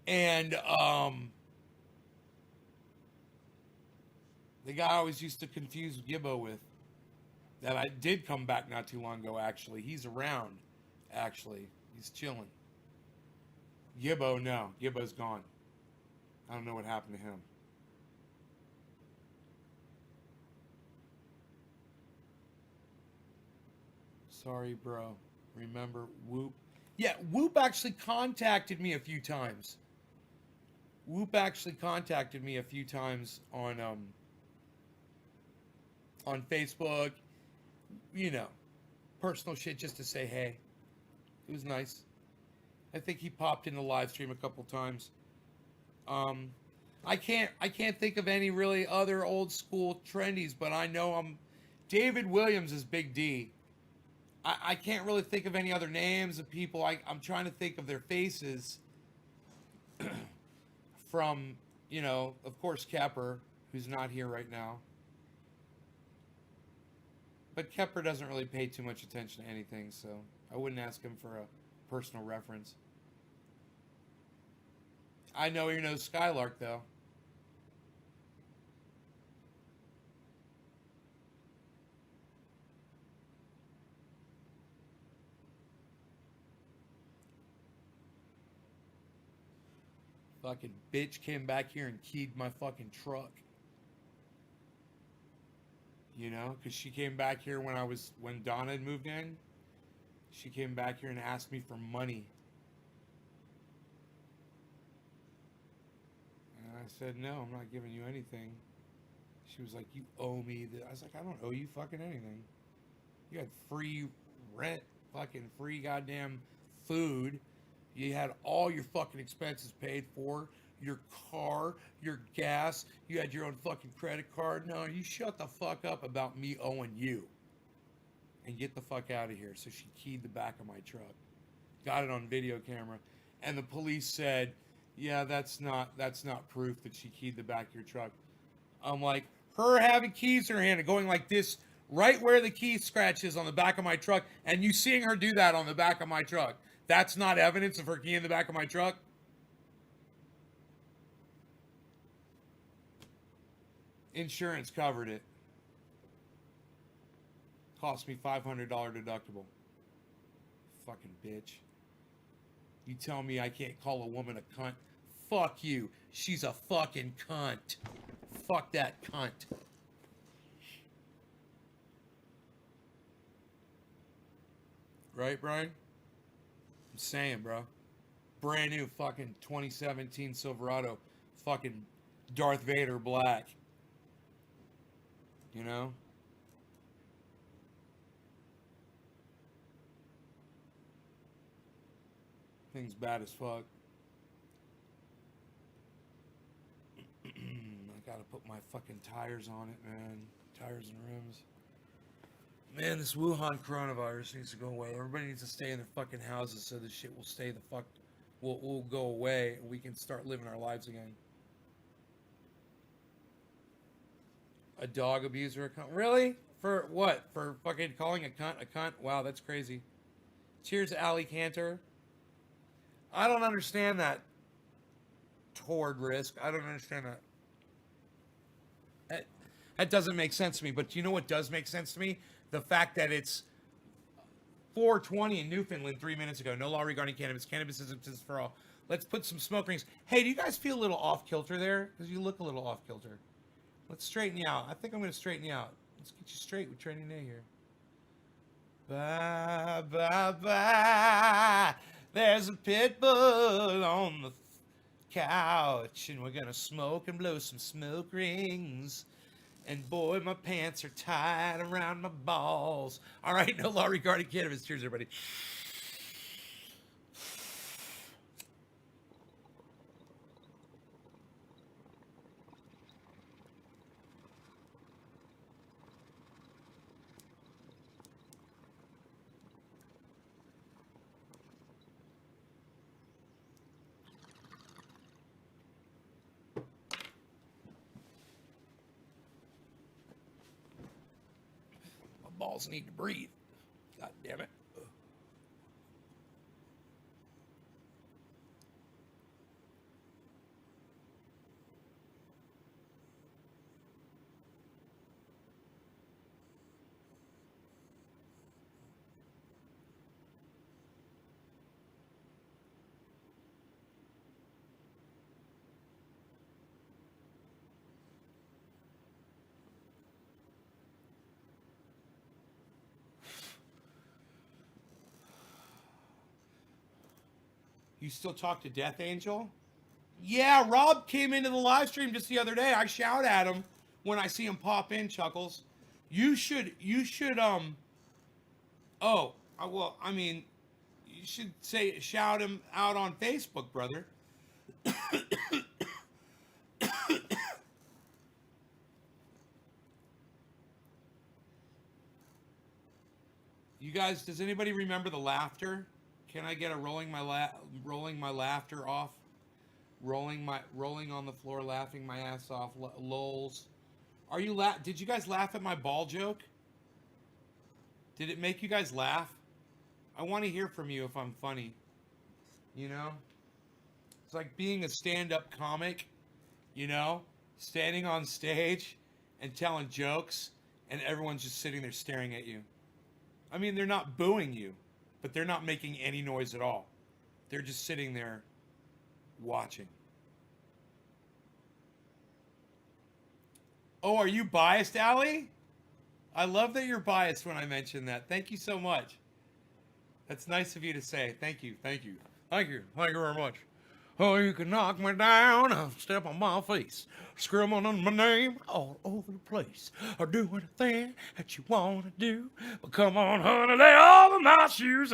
and, the guy I always used to confuse Gibbo with. That I did come back not too long ago, actually. He's around, actually. He's chilling. Gibbo, no. Gibbo's gone. I don't know what happened to him. Sorry, bro. Remember Whoop? Yeah, Whoop actually contacted me a few times. Whoop actually contacted me a few times on Facebook. You know, personal shit just to say hey. It was nice. I think he popped in the live stream a couple times. I can't think of any really other old school trendies, but I know David Williams is Big D. I can't really think of any other names of people. I'm trying to think of their faces from, you know, of course, Kepper, who's not here right now. But Kepper doesn't really pay too much attention to anything, so I wouldn't ask him for a personal reference. I know he knows Skylark, though. Fucking bitch came back here and keyed my fucking truck. You know, because she came back here when Donna had moved in. She came back here and asked me for money. And I said, no, I'm not giving you anything. She was like, you owe me. I was like, I don't owe you fucking anything. You had free rent, fucking free goddamn food. You had all your fucking expenses paid for. Your car, your gas. You had your own fucking credit card. No, you shut the fuck up about me owing you. And get the fuck out of here. So she keyed the back of my truck. Got it on video camera. And the police said, yeah, that's not proof that she keyed the back of your truck. I'm like, her having keys in her hand and going like this right where the key scratch is on the back of my truck, and you seeing her do that on the back of my truck. That's not evidence of her key in the back of my truck? Insurance covered it. Cost me $500 deductible. Fucking bitch. You tell me I can't call a woman a cunt? Fuck you. She's a fucking cunt. Fuck that cunt. Right, Brian? I'm saying, bro. Brand new fucking 2017 Silverado. Fucking Darth Vader black. You know? Thing's bad as fuck. I gotta put my fucking tires on it, man. Tires and rims. Man, this Wuhan coronavirus needs to go away. Everybody needs to stay in their fucking houses so this shit will stay the fuck... will go away and we can start living our lives again. A dog abuser, a cunt? Really? For what? For fucking calling a cunt a cunt? Wow, that's crazy. Cheers, Allie Cantor. I don't understand that toward risk. I don't understand that. That doesn't make sense to me. But you know what does make sense to me? The fact that it's 4:20 in Newfoundland 3 minutes ago. No law regarding cannabis. Cannabis is for all. Let's put some smoke rings. Hey, do you guys feel a little off kilter there? Because you look a little off kilter. Let's straighten you out. I think I'm going to straighten you out. Let's get you straight with Training Day here. Bye, bye, bye. There's a pit bull on the couch, and we're going to smoke and blow some smoke rings. And boy, my pants are tied around my balls. All right, no law regarding cannabis. Cheers, everybody. Balls need to breathe. God damn it. You still talk to Death Angel? Yeah, Rob came into the live stream just the other day. I shout at him when I see him pop in, Chuckles. You should, well, I mean, you should shout him out on Facebook, brother. You guys, does anybody remember the laughter? Can I get a rolling my laughter off? Rolling on the floor, laughing my ass off. Lols. Are you Did you guys laugh at my ball joke? Did it make you guys laugh? I want to hear from you if I'm funny. You know? It's like being a stand-up comic, you know? Standing on stage and telling jokes, and everyone's just sitting there staring at you. I mean, they're not booing you, but they're not making any noise at all. They're just sitting there watching. Oh, are you biased, Allie? I love that you're biased when I mention that. Thank you so much. That's nice of you to say. Thank you. Thank you. Thank you. Thank you very much. Oh, you can knock me down, step on my face, scribbling on my name all over the place. Or do anything that you want to do. But come on, honey, lay over my shoes.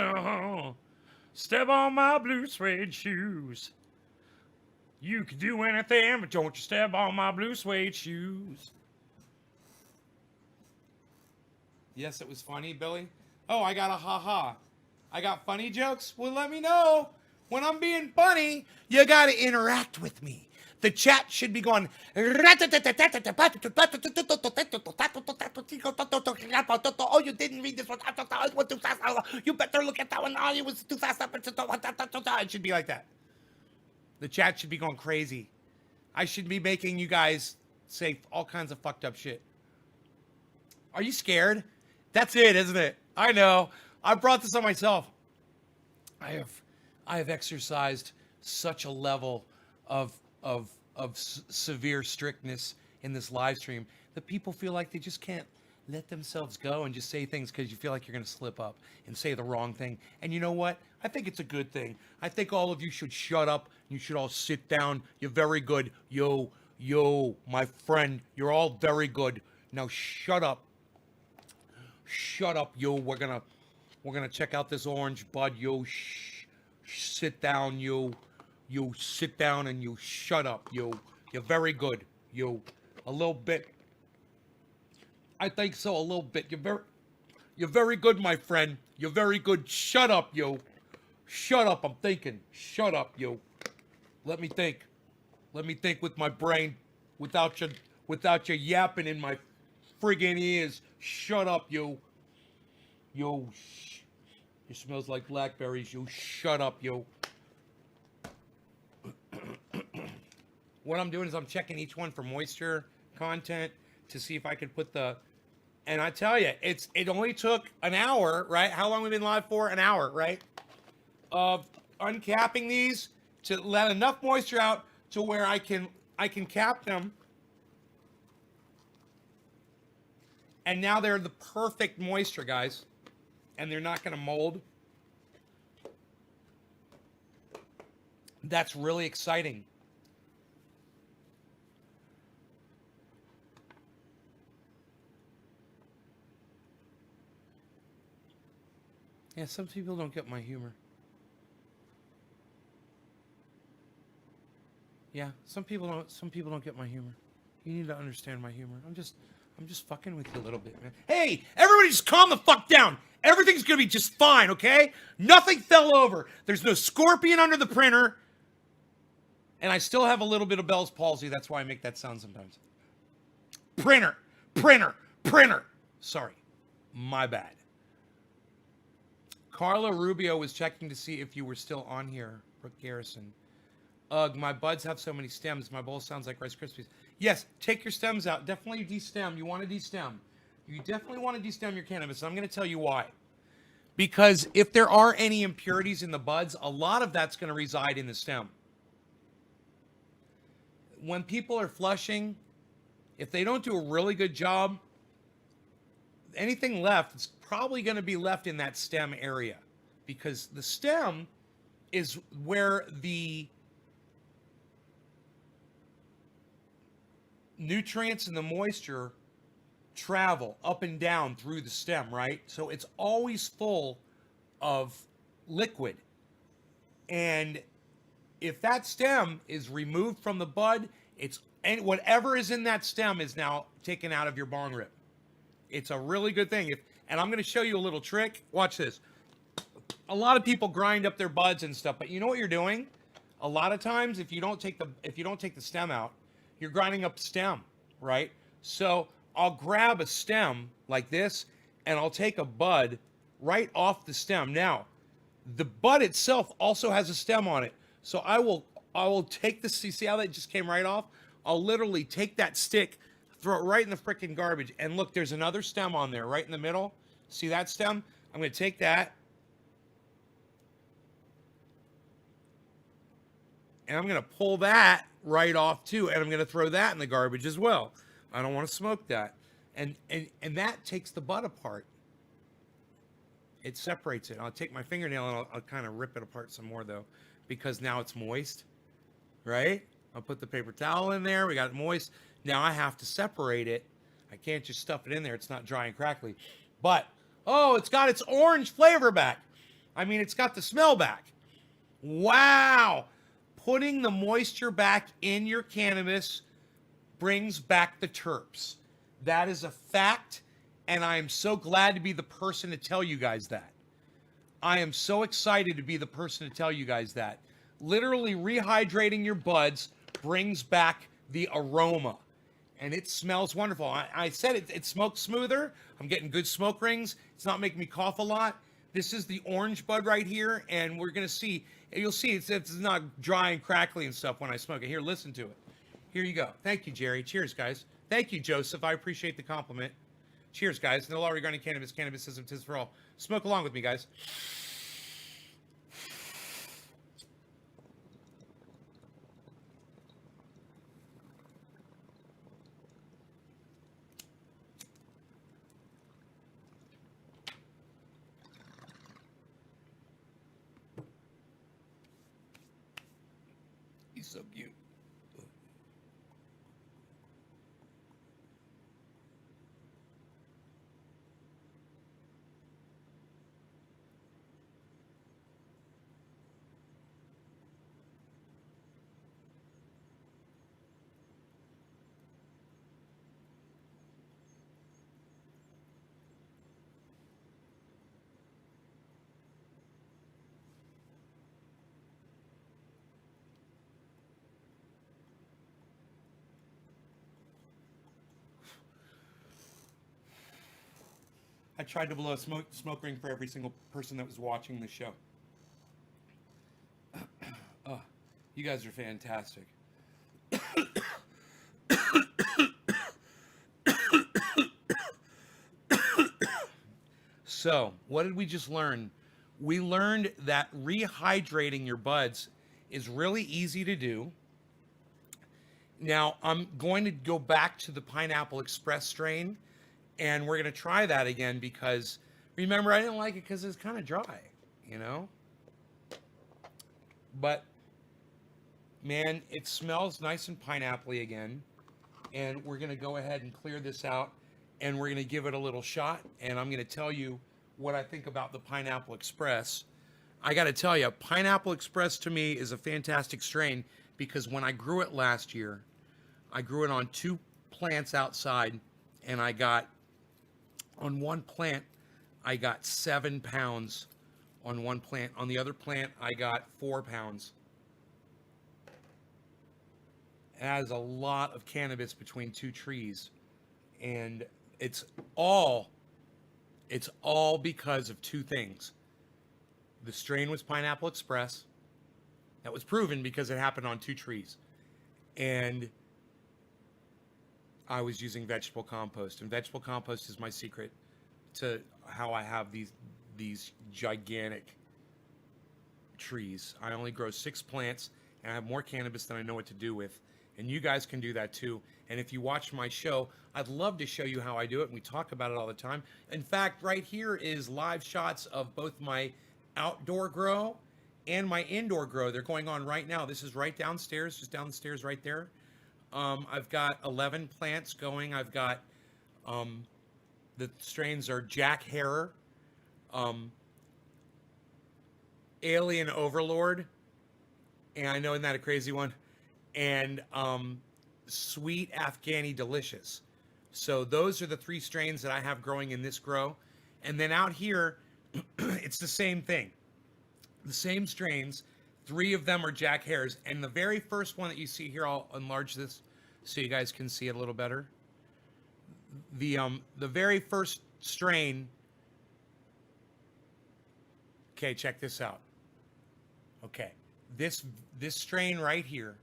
Step on my blue suede shoes. You can do anything, but don't you step on my blue suede shoes. Yes, it was funny, Billy. Oh, I got a ha-ha. I got funny jokes? Well, let me know. When I'm being funny, you got to interact with me. The chat should be going. Oh, you didn't read this one. You better look at that one. Oh, it was too fast. It should be like that. The chat should be going crazy. I should be making you guys say all kinds of fucked up shit. Are you scared? That's it, isn't it? I know. I brought this on myself. I have exercised such a level of severe strictness in this live stream that people feel like they just can't let themselves go and just say things because you feel like you're going to slip up and say the wrong thing. And you know what? I think it's a good thing. I think all of you should shut up. You should all sit down. You're very good. Yo, my friend, you're all very good. Now shut up. Shut up, yo. We're gonna check out this orange bud, yo. Sit down, yo. You sit down and you shut up, yo. You're very good, yo. A little bit. I think so, a little bit. You're very good, my friend. You're very good. Shut up, yo. Shut up, I'm thinking. Shut up, yo. Let me think. Let me think with my brain without you yapping in my friggin' ears. Shut up, yo. Yo, it smells like blackberries, yo. Shut up, yo. What I'm doing is I'm checking each one for moisture content to see if I could put the... And I tell you, it only took an hour, right? How long have we been live for? An hour, right? Of uncapping these to let enough moisture out to where I can cap them. And now they're the perfect moisture, guys. And they're not going to mold. That's really exciting. Yeah, some people don't get my humor. Yeah, some people don't get my humor. You need to understand my humor. I'm just fucking with you a little bit, man. Hey, everybody just calm the fuck down. Everything's gonna be just fine, okay? Nothing fell over. There's no scorpion under the printer. And I still have a little bit of Bell's palsy. That's why I make that sound sometimes. Printer. Sorry. My bad. Carla Rubio was checking to see if you were still on here, Brooke Garrison. Ugh, my buds have so many stems. My bowl sounds like Rice Krispies. Yes, take your stems out. Definitely destem. You want to destem. You definitely want to destem your cannabis. And I'm going to tell you why. Because if there are any impurities in the buds, a lot of that's going to reside in the stem. When people are flushing, if they don't do a really good job, anything left is probably going to be left in that stem area. Because the stem is where the nutrients and the moisture travel up and down through the stem, right? So it's always full of liquid. And if that stem is removed from the bud, and whatever is in that stem is now taken out of your bong rip. It's a really good thing. And I'm going to show you a little trick. Watch this. A lot of people grind up their buds and stuff, but you know what you're doing? A lot of times, if you don't take the stem out, you're grinding up the stem, right? So I'll grab a stem like this, and I'll take a bud right off the stem. Now, the bud itself also has a stem on it. So I will take this. You see how that just came right off? I'll literally take that stick, throw it right in the freaking garbage. And look, there's another stem on there right in the middle. See that stem? I'm going to take that. And I'm going to pull that right off too. And I'm going to throw that in the garbage as well. I don't want to smoke that. And that takes the bud apart. It separates it. I'll take my fingernail and I'll kind of rip it apart some more though, because now it's moist, right? I'll put the paper towel in there. We got it moist. Now I have to separate it. I can't just stuff it in there. It's not dry and crackly. But, oh, it's got its orange flavor back. I mean, it's got the smell back. Wow. Putting the moisture back in your cannabis brings back the terps. That is a fact, and I am so glad to be the person to tell you guys that. I am so excited to be the person to tell you guys that. Literally rehydrating your buds brings back the aroma, and it smells wonderful. I said it smokes smoother. I'm getting good smoke rings. It's not making me cough a lot. This is the orange bud right here, and we're going to see. You'll see it's not dry and crackly and stuff when I smoke it. Here, listen to it. Here you go. Thank you, Jerry. Cheers, guys. Thank you, Joseph. I appreciate the compliment. Cheers, guys. No law regarding cannabis. Cannabisism, tis for all. Smoke along with me, guys. He's so cute. I tried to blow a smoke ring for every single person that was watching the show. Oh, you guys are fantastic. So, what did we just learn? We learned that rehydrating your buds is really easy to do. Now, I'm going to go back to the Pineapple Express strain, and we're going to try that again because, remember, I didn't like it because it's kind of dry, you know? But, man, it smells nice and pineapple-y again, and we're going to go ahead and clear this out, and we're going to give it a little shot, and I'm going to tell you what I think about the Pineapple Express. I got to tell you, Pineapple Express to me is a fantastic strain because when I grew it last year, I grew it on 2 plants outside, and I got, on one plant, I got 7 pounds on one plant. On the other plant, I got 4 pounds. It has a lot of cannabis between 2 trees, and it's all because of 2 things. The strain was Pineapple Express. That was proven because it happened on 2 trees. And I was using vegetable compost. And vegetable compost is my secret to how I have these gigantic trees. I only grow 6 plants, and I have more cannabis than I know what to do with. And you guys can do that too. And if you watch my show, I'd love to show you how I do it. And we talk about it all the time. In fact, right here is live shots of both my outdoor grow and my indoor grow. They're going on right now. This is right downstairs, just down the stairs right there. I've got 11 plants going. I've got, the strains are Jack Herer, Alien Overlord, and I know, isn't that a crazy one? And Sweet Afghani Delicious. So those are the 3 strains that I have growing in this grow. And then out here, it's the same thing. The same strains. 3 of them are Jack Herers. And the very first one that you see here, I'll enlarge this so you guys can see it a little better. The very first strain. Okay, check this out. Okay, this strain right here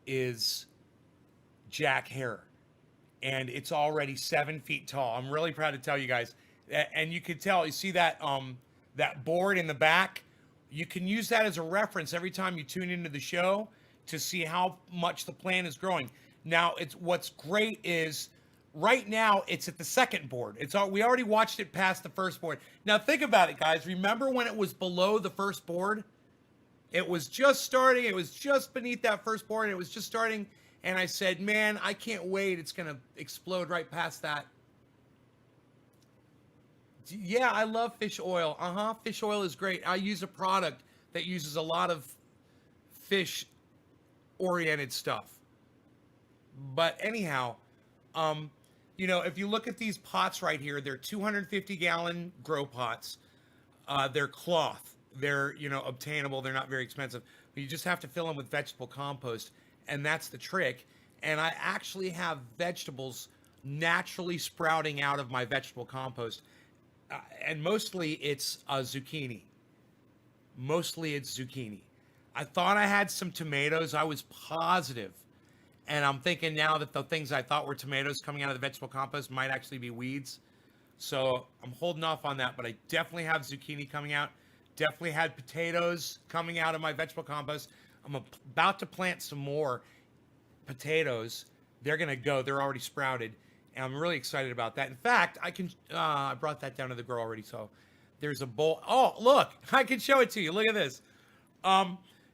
is Jack Herer, and it's already 7 feet tall. I'm really proud to tell you guys, and you can tell. You see that that board in the back? You can use that as a reference every time you tune into the show to see how much the plant is growing. Now, what's great is right now it's at the second board. We already watched it past the first board. Now think about it, guys. Remember when it was below the first board? It was just starting. It was just beneath that first board. And it was just starting. And I said, man, I can't wait. It's going to explode right past that. Yeah, I love fish oil. Fish oil is great. I use a product that uses a lot of fish-oriented stuff. But anyhow, if you look at these pots right here, they're 250-gallon grow pots. They're cloth. They're, obtainable. They're not very expensive. But you just have to fill them with vegetable compost, and that's the trick. And I actually have vegetables naturally sprouting out of my vegetable compost. And mostly it's zucchini. I thought I had some tomatoes. I was positive. And I'm thinking now that the things I thought were tomatoes coming out of the vegetable compost might actually be weeds. So I'm holding off on that, but I definitely have zucchini coming out. Definitely had potatoes coming out of my vegetable compost. I'm about to plant some more potatoes. They're going to go. They're already sprouted. And I'm really excited about that. In fact, I brought that down to the grow already. So there's a bowl. Oh, look, I can show it to you. Look at this.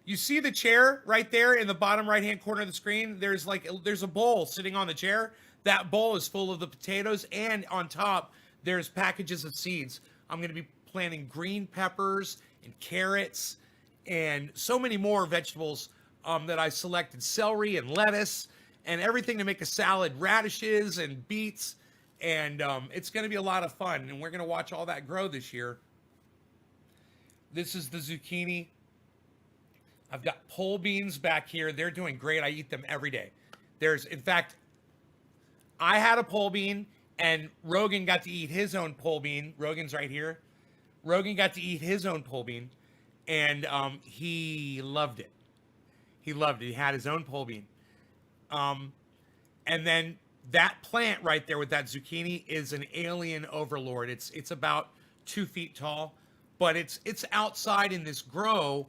You see the chair right there in the bottom right-hand corner of the screen? There's a bowl sitting on the chair. That bowl is full of the potatoes, and on top, there's packages of seeds. I'm going to be planting green peppers and carrots and so many more vegetables that I selected. Celery and lettuce and everything to make a salad. Radishes and beets. And it's going to be a lot of fun. And we're going to watch all that grow this year. This is the zucchini. I've got pole beans back here. They're doing great. I eat them every day. In fact, I had a pole bean, and Rogan got to eat his own pole bean. Rogan's right here. Rogan got to eat his own pole bean, and he loved it. He loved it. He had his own pole bean. And then that plant right there with that zucchini is an Alien Overlord. It's about 2 feet tall, but it's outside in this grow,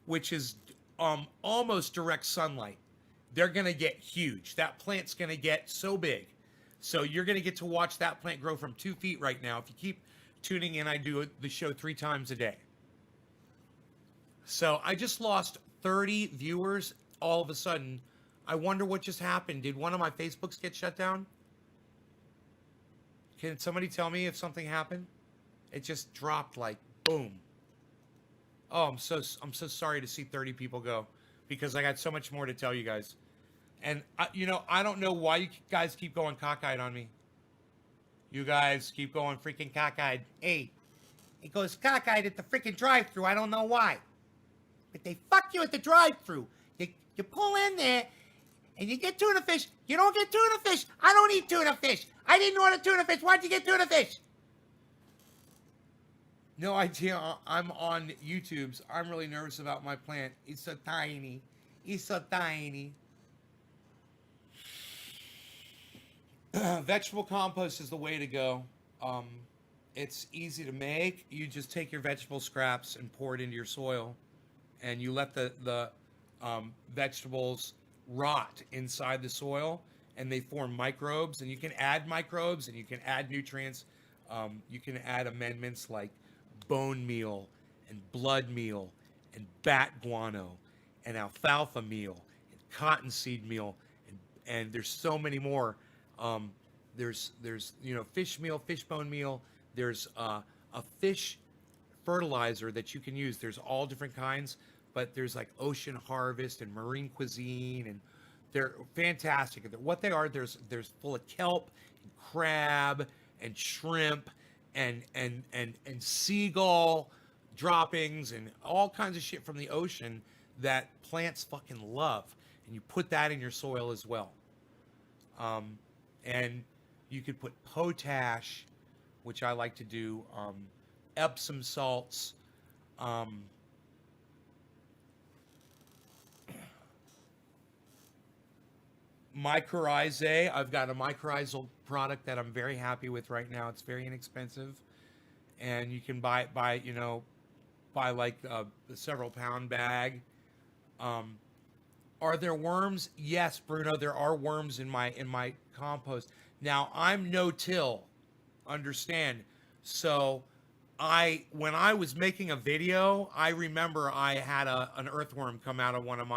which is almost direct sunlight, they're going to get huge. That plant's going to get so big. So you're going to get to watch that plant grow from 2 feet right now. If you keep tuning in, I do the show 3 times a day. So I just lost 30 viewers all of a sudden. I wonder what just happened. Did one of my Facebooks get shut down? Can somebody tell me if something happened? It just dropped like boom. Oh, I'm so sorry to see 30 people go, because I got so much more to tell you guys. And I don't know why you guys keep going cockeyed on me. You guys keep going freaking cockeyed. Hey, it goes cockeyed at the freaking drive-thru. I don't know why, but they fuck you at the drive-thru. You pull in there and you get tuna fish. You don't get tuna fish. I don't eat tuna fish. I didn't order tuna fish. Why'd you get tuna fish? No idea. I'm on YouTube's. I'm really nervous about my plant. It's so tiny. It's so tiny. Vegetable compost is the way to go. It's easy to make. You just take your vegetable scraps and pour it into your soil, and you let the vegetables rot inside the soil, and they form microbes. And you can add microbes, and you can add nutrients. You can add amendments like bone meal and blood meal and bat guano and alfalfa meal and cottonseed meal, and there's so many more. There's fish meal, fish bone meal. There's a fish fertilizer that you can use. There's all different kinds, but there's like Ocean Harvest and Marine Cuisine, and they're fantastic. What they are, there's full of kelp and crab and shrimp and seagull droppings and all kinds of shit from the ocean that plants fucking love. And you put that in your soil as well. And you could put potash, which I like to do, Epsom salts, mycorrhizae. I've got a mycorrhizal product that I'm very happy with right now. It's very inexpensive, and you can buy like a several pound bag. Are there worms? Yes, Bruno, there are worms in my compost. Now, I'm no-till, understand. So when I was making a video, I remember I had an earthworm come out of one of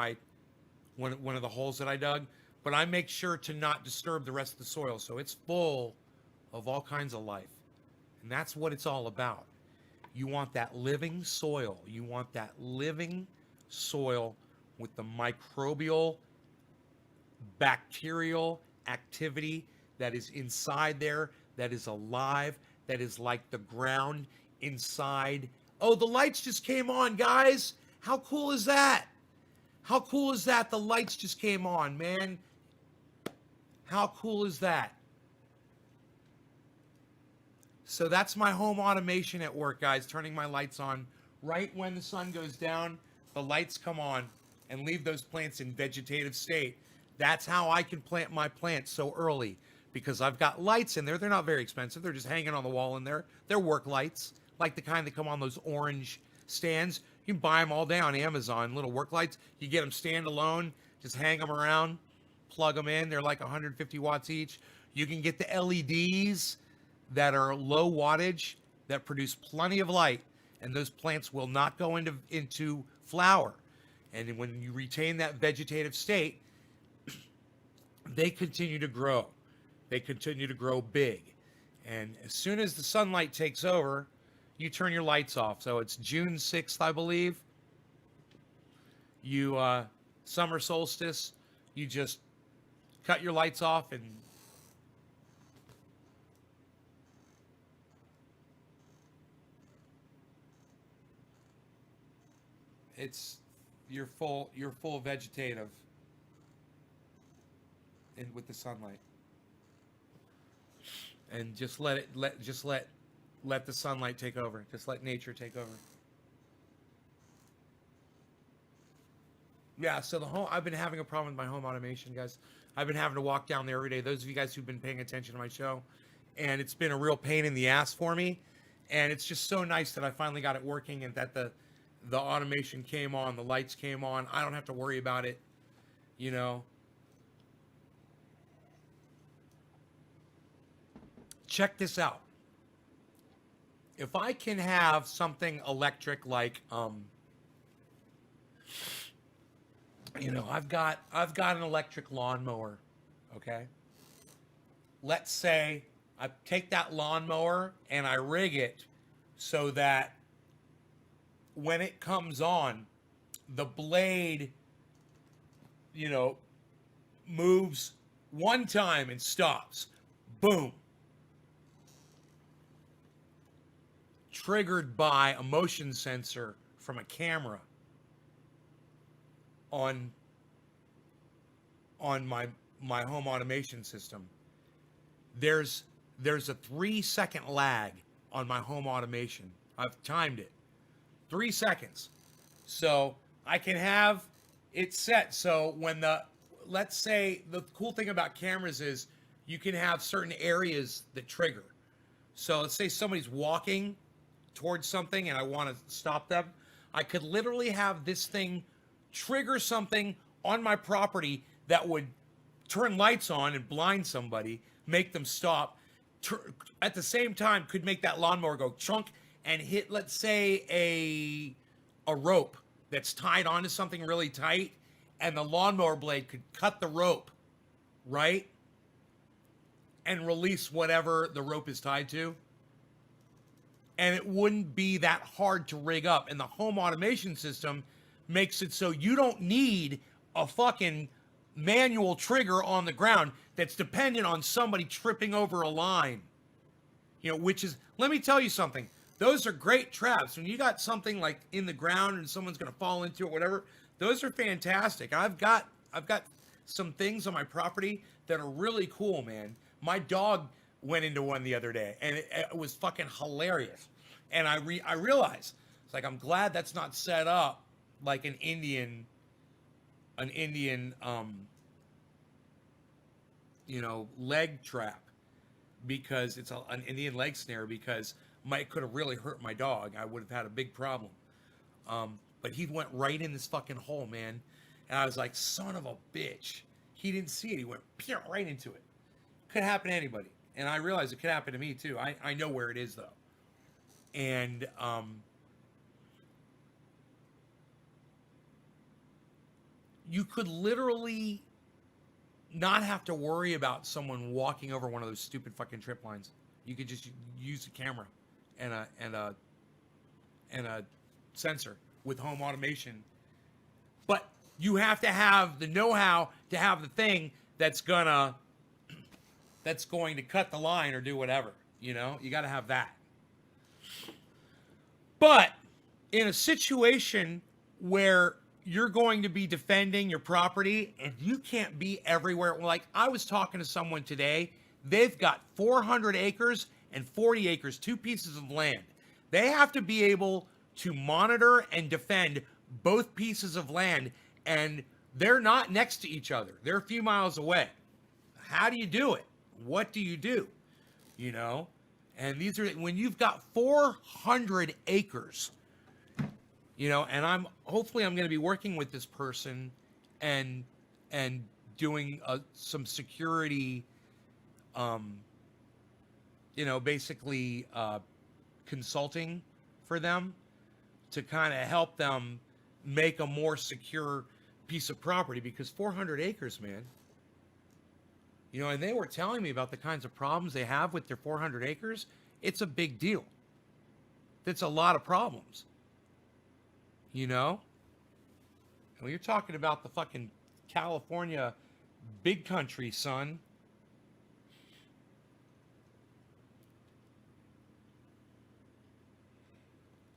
the holes that I dug, but I make sure to not disturb the rest of the soil. So it's full of all kinds of life. And that's what it's all about. You want that living soil. You want that living soil with the microbial, bacterial activity that is inside there, that is alive, that is like the ground inside. Oh, the lights just came on, guys. How cool is that? How cool is that? The lights just came on, man. How cool is that? So that's my home automation at work, guys, turning my lights on. Right when the sun goes down, the lights come on and leave those plants in vegetative state. That's how I can plant my plants so early, because I've got lights in there. They're not very expensive. They're just hanging on the wall in there. They're work lights, like the kind that come on those orange stands. You can buy them all day on Amazon, little work lights. You get them standalone, just hang them around, plug them in. They're like 150 watts each. You can get the LEDs that are low wattage, that produce plenty of light, and those plants will not go into flower. And when you retain that vegetative state, they continue to grow. They continue to grow big. And as soon as the sunlight takes over, you turn your lights off. So it's June 6th, I believe. You, summer solstice, you just cut your lights off and you're full vegetative and with the sunlight. And just let the sunlight take over. Just let nature take over. Yeah, so I've been having a problem with my home automation, guys. I've been having to walk down there every day. Those of you guys who've been paying attention to my show, and it's been a real pain in the ass for me. And it's just so nice that I finally got it working, and that the automation came on, the lights came on. I don't have to worry about it, you know. Check this out. If I can have something electric like, you know, I've got an electric lawnmower, okay? Let's say I take that lawnmower and I rig it so that when it comes on, the blade, you know, moves one time and stops. Boom. Triggered by a motion sensor from a camera on my home automation system. There's a 3-second lag on my home automation. I've timed it. 3 seconds. So I can have it set so when let's say the cool thing about cameras is you can have certain areas that trigger. So let's say somebody's walking towards something and I want to stop them. I could literally have this thing trigger something on my property that would turn lights on and blind somebody, make them stop. At the same time, could make that lawnmower go chunk and hit, let's say, a rope that's tied onto something really tight, and the lawnmower blade could cut the rope, right? And release whatever the rope is tied to. And it wouldn't be that hard to rig up. And the home automation system makes it so you don't need a fucking manual trigger on the ground that's dependent on somebody tripping over a line. You know, which is, let me tell you something. Those are great traps. When you got something like in the ground and someone's going to fall into it, whatever, those are fantastic. I've got some things on my property that are really cool, man. My dog went into one the other day, and it was fucking hilarious. And I realized, it's like, I'm glad that's not set up like an Indian, you know, leg trap, because it's an Indian leg snare, because it could have really hurt my dog. I would have had a big problem. But he went right in this fucking hole, man. And I was like, son of a bitch. He didn't see it. He went right into it. Could happen to anybody. And I realize it could happen to me too. I know where it is though. And you could literally not have to worry about someone walking over one of those stupid fucking trip lines. You could just use a camera and a sensor with home automation. But you have to have the know-how to have the thing that's going to cut the line or do whatever, you know? You got to have that. But in a situation where you're going to be defending your property and you can't be everywhere, like I was talking to someone today, they've got 400 acres and 40 acres, 2 pieces of land. They have to be able to monitor and defend both pieces of land, and they're not next to each other. They're a few miles away. How do you do it? What do you do? You know? And these are, when you've got 400 acres, you know, and hopefully I'm going to be working with this person and doing some security, you know, basically consulting for them to kind of help them make a more secure piece of property, because 400 acres, man. You know, and they were telling me about the kinds of problems they have with their 400 acres. It's a big deal. It's a lot of problems. You know? And when you're talking about the fucking California big country, son.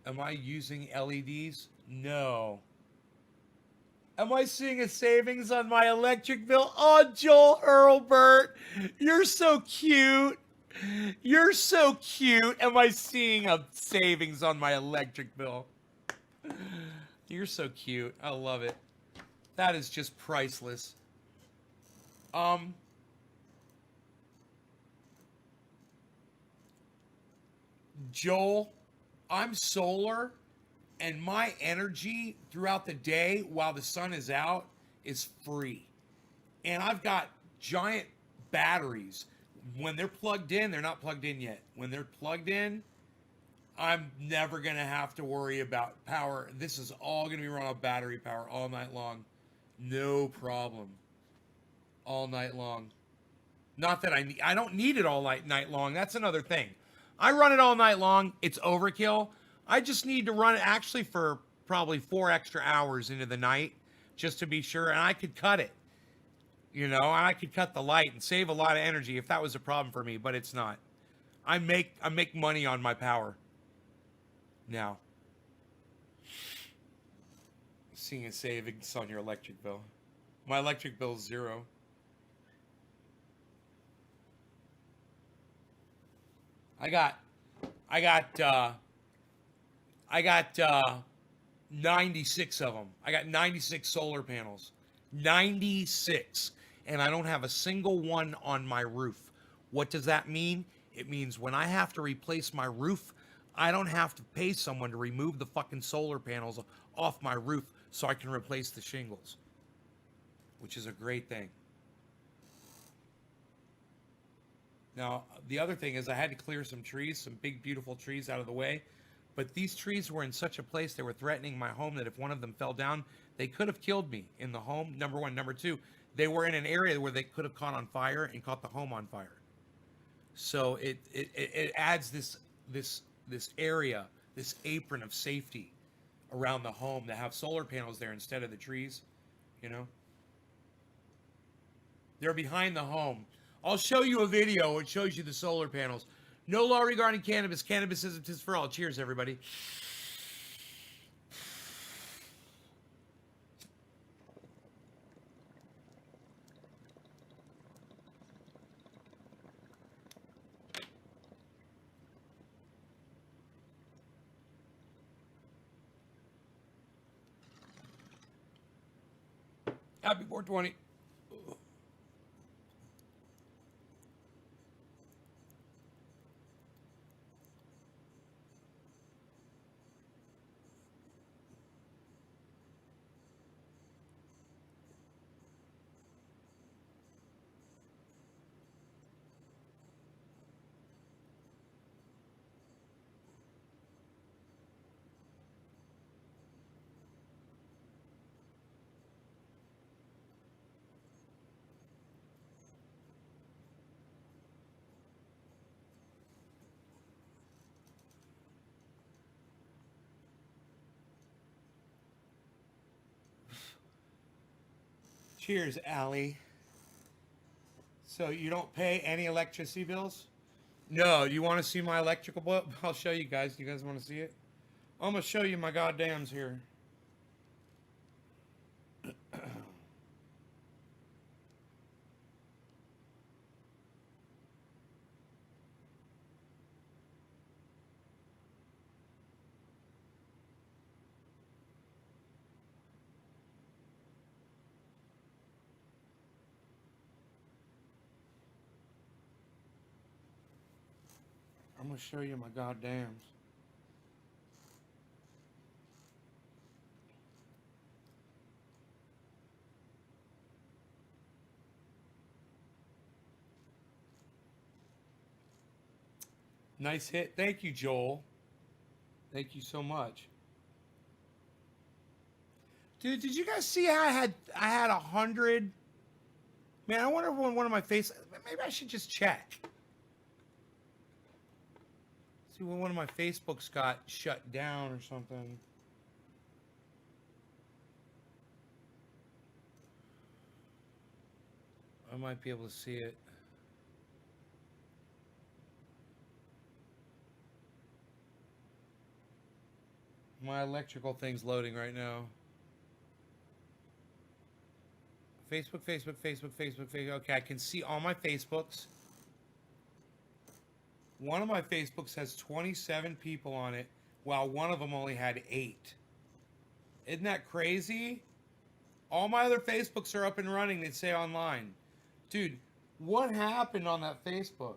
Am I using LEDs? No. Am I seeing a savings on my electric bill? Oh, Joel Hurlbert, you're so cute. You're so cute. Am I seeing a savings on my electric bill? You're so cute. I love it. That is just priceless. Joel, I'm solar, And my energy throughout the day while the sun is out is free. And I've got giant batteries. When they're plugged in, they're not plugged in yet. When they're plugged in, I'm never going to have to worry about power. This is all going to be run off battery power all night long. No problem. All night long. Not that I don't need it all night long. That's another thing. I run it all night long. It's overkill. I just need to run it actually for probably 4 extra hours into the night just to be sure. And I could cut it. You know, I could cut the light and save a lot of energy if that was a problem for me, but it's not. I make money on my power now. Seeing a savings on your electric bill. My electric bill is 0. I got 96 of them. I got 96 solar panels. 96. And I don't have a single one on my roof. What does that mean? It means when I have to replace my roof, I don't have to pay someone to remove the fucking solar panels off my roof so I can replace the shingles, which is a great thing. Now, the other thing is I had to clear some trees, some big, beautiful trees out of the way. But these trees were in such a place, they were threatening my home, that if one of them fell down, they could have killed me in the home, number one. Number two, they were in an area where they could have caught on fire and caught the home on fire. So it adds this area, this apron of safety around the home to have solar panels there instead of the trees, you know. They're behind the home. I'll show you a video which shows you the solar panels. No law regarding cannabis. Cannabis is for all. Cheers, everybody. Happy 420. Cheers, Allie. So you don't pay any electricity bills? No. You want to see my electrical bill? I'll show you guys. Do you guys want to see it? I'm going to show you my goddams here. I'm going to show you my goddams. Nice hit. Thank you, Joel. Thank you so much. Dude, did you guys see how I had 100? Man, I wonder when one of my maybe I should just check. See when one of my Facebooks got shut down or something. I might be able to see it. My electrical thing's loading right now. Facebook. Okay, I can see all my Facebooks. One of my Facebooks has 27 people on it, while one of them only had 8. Isn't that crazy? All my other Facebooks are up and running. They say online. Dude, what happened on that Facebook?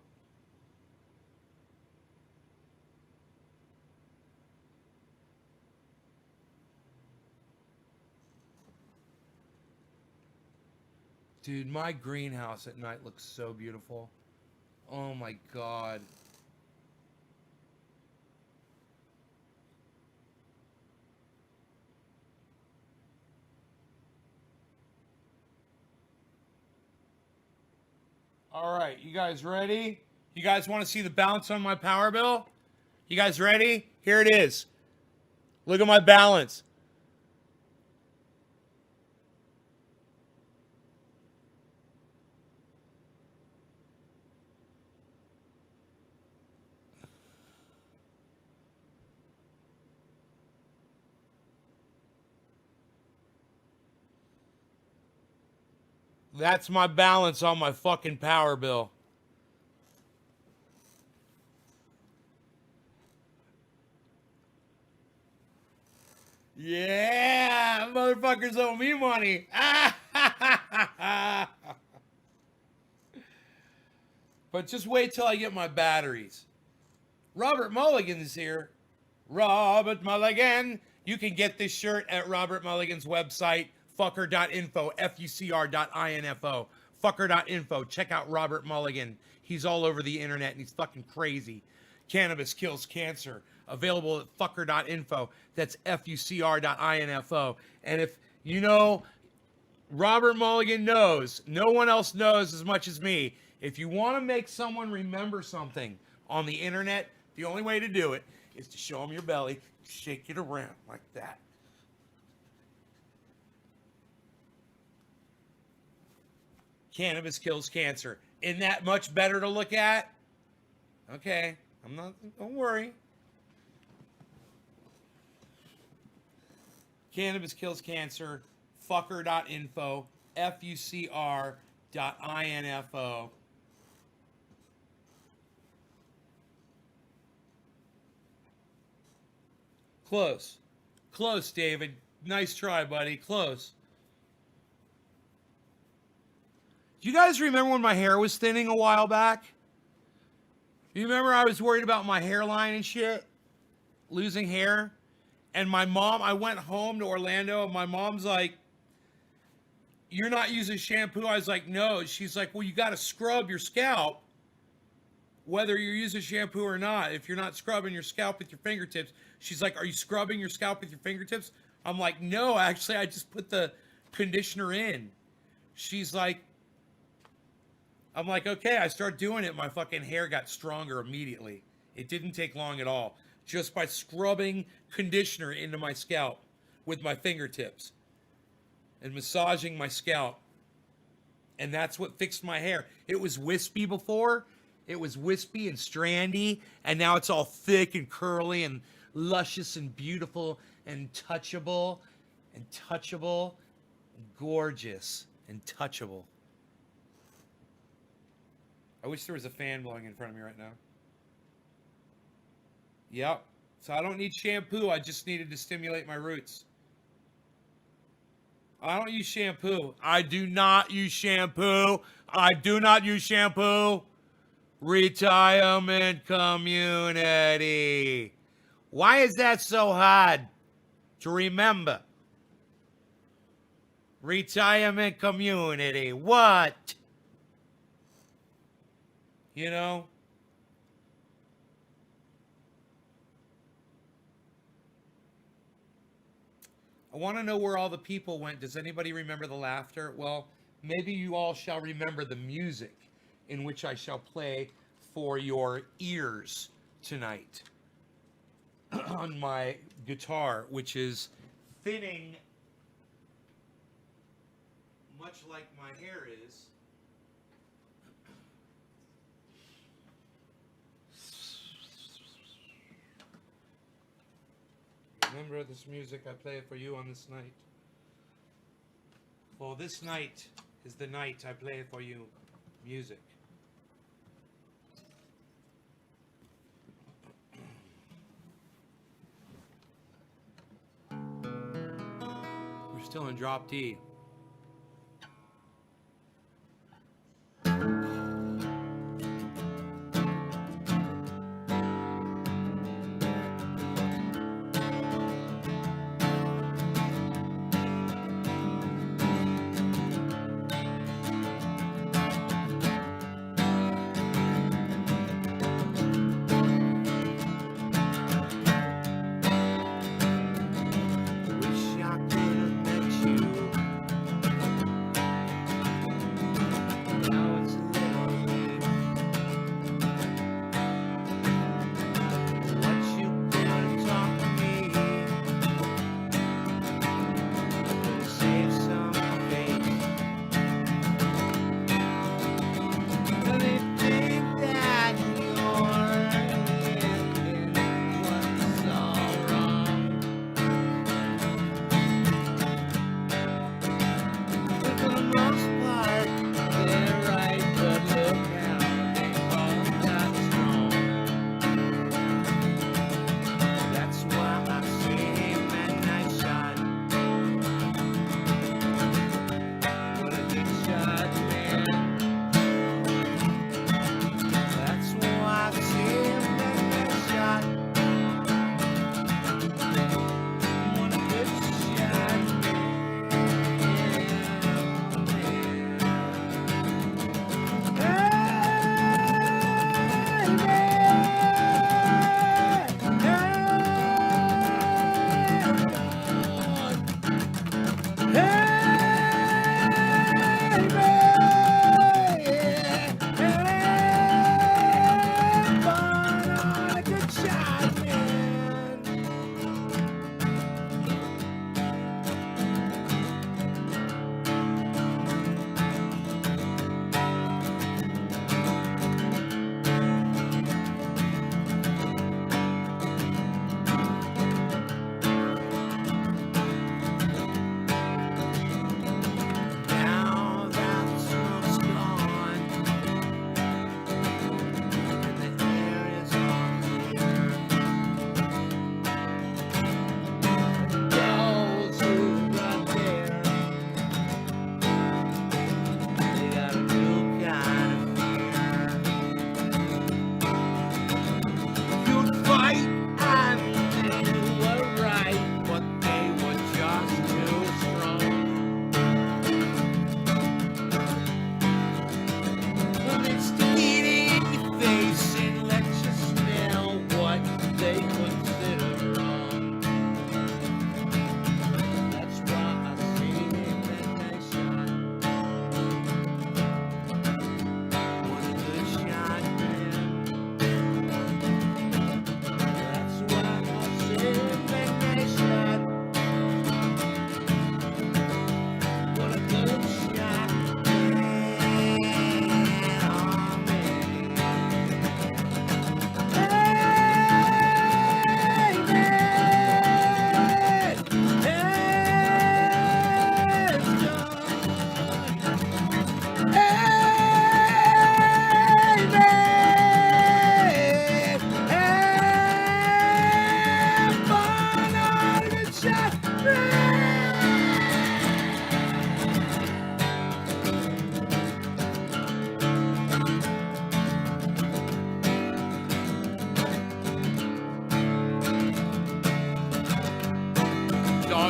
Dude, my greenhouse at night looks so beautiful. Oh my God. All right, you guys ready? You guys want to see the balance on my power bill? You guys ready? Here it is. Look at my balance. That's my balance on my fucking power bill. Yeah, motherfuckers owe me money. But just wait till I get my batteries. Robert Mulligan's here. Robert Mulligan. You can get this shirt at Robert Mulligan's website, fucker.info, fucr.info, fucker.info. Check out Robert Mulligan. He's all over the internet and he's fucking crazy. Cannabis kills cancer. Available at fucker.info. That's fucr.info. And if you know, Robert Mulligan knows, no one else knows as much as me. If you want to make someone remember something on the internet, the only way to do it is to show them your belly, shake it around like that. Cannabis kills cancer. Isn't that much better to look at? Okay, don't worry. Cannabis kills cancer, fucker.info, fucr.info. Close. Close, David. Nice try, buddy. Close. Do you guys remember when my hair was thinning a while back? You remember I was worried about my hairline and shit? Losing hair? And my mom, I went home to Orlando, and my mom's like, "You're not using shampoo?" I was like, "No." She's like, "Well, you got to scrub your scalp, whether you're using shampoo or not. If you're not scrubbing your scalp with your fingertips." She's like, "Are you scrubbing your scalp with your fingertips?" I'm like, "No, actually, I just put the conditioner in." She's like, I'm like, "Okay." I start doing it. My fucking hair got stronger immediately. It didn't take long at all. Just by scrubbing conditioner into my scalp with my fingertips and massaging my scalp. And that's what fixed my hair. It was wispy before. It was wispy and strandy. And now it's all thick and curly and luscious and beautiful and touchable and gorgeous and touchable. I wish there was a fan blowing in front of me right now. Yep. So I don't need shampoo. I just needed to stimulate my roots. I don't use shampoo. I do not use shampoo. I do not use shampoo. Retirement community. Why is that so hard to remember? Retirement community. What? You know? I want to know where all the people went. Does anybody remember the laughter? Well, maybe you all shall remember the music in which I shall play for your ears tonight on my guitar, which is thinning much like my hair is. Remember this music, I play it for you on this night. For this night is the night I play for you music. We're still in drop D.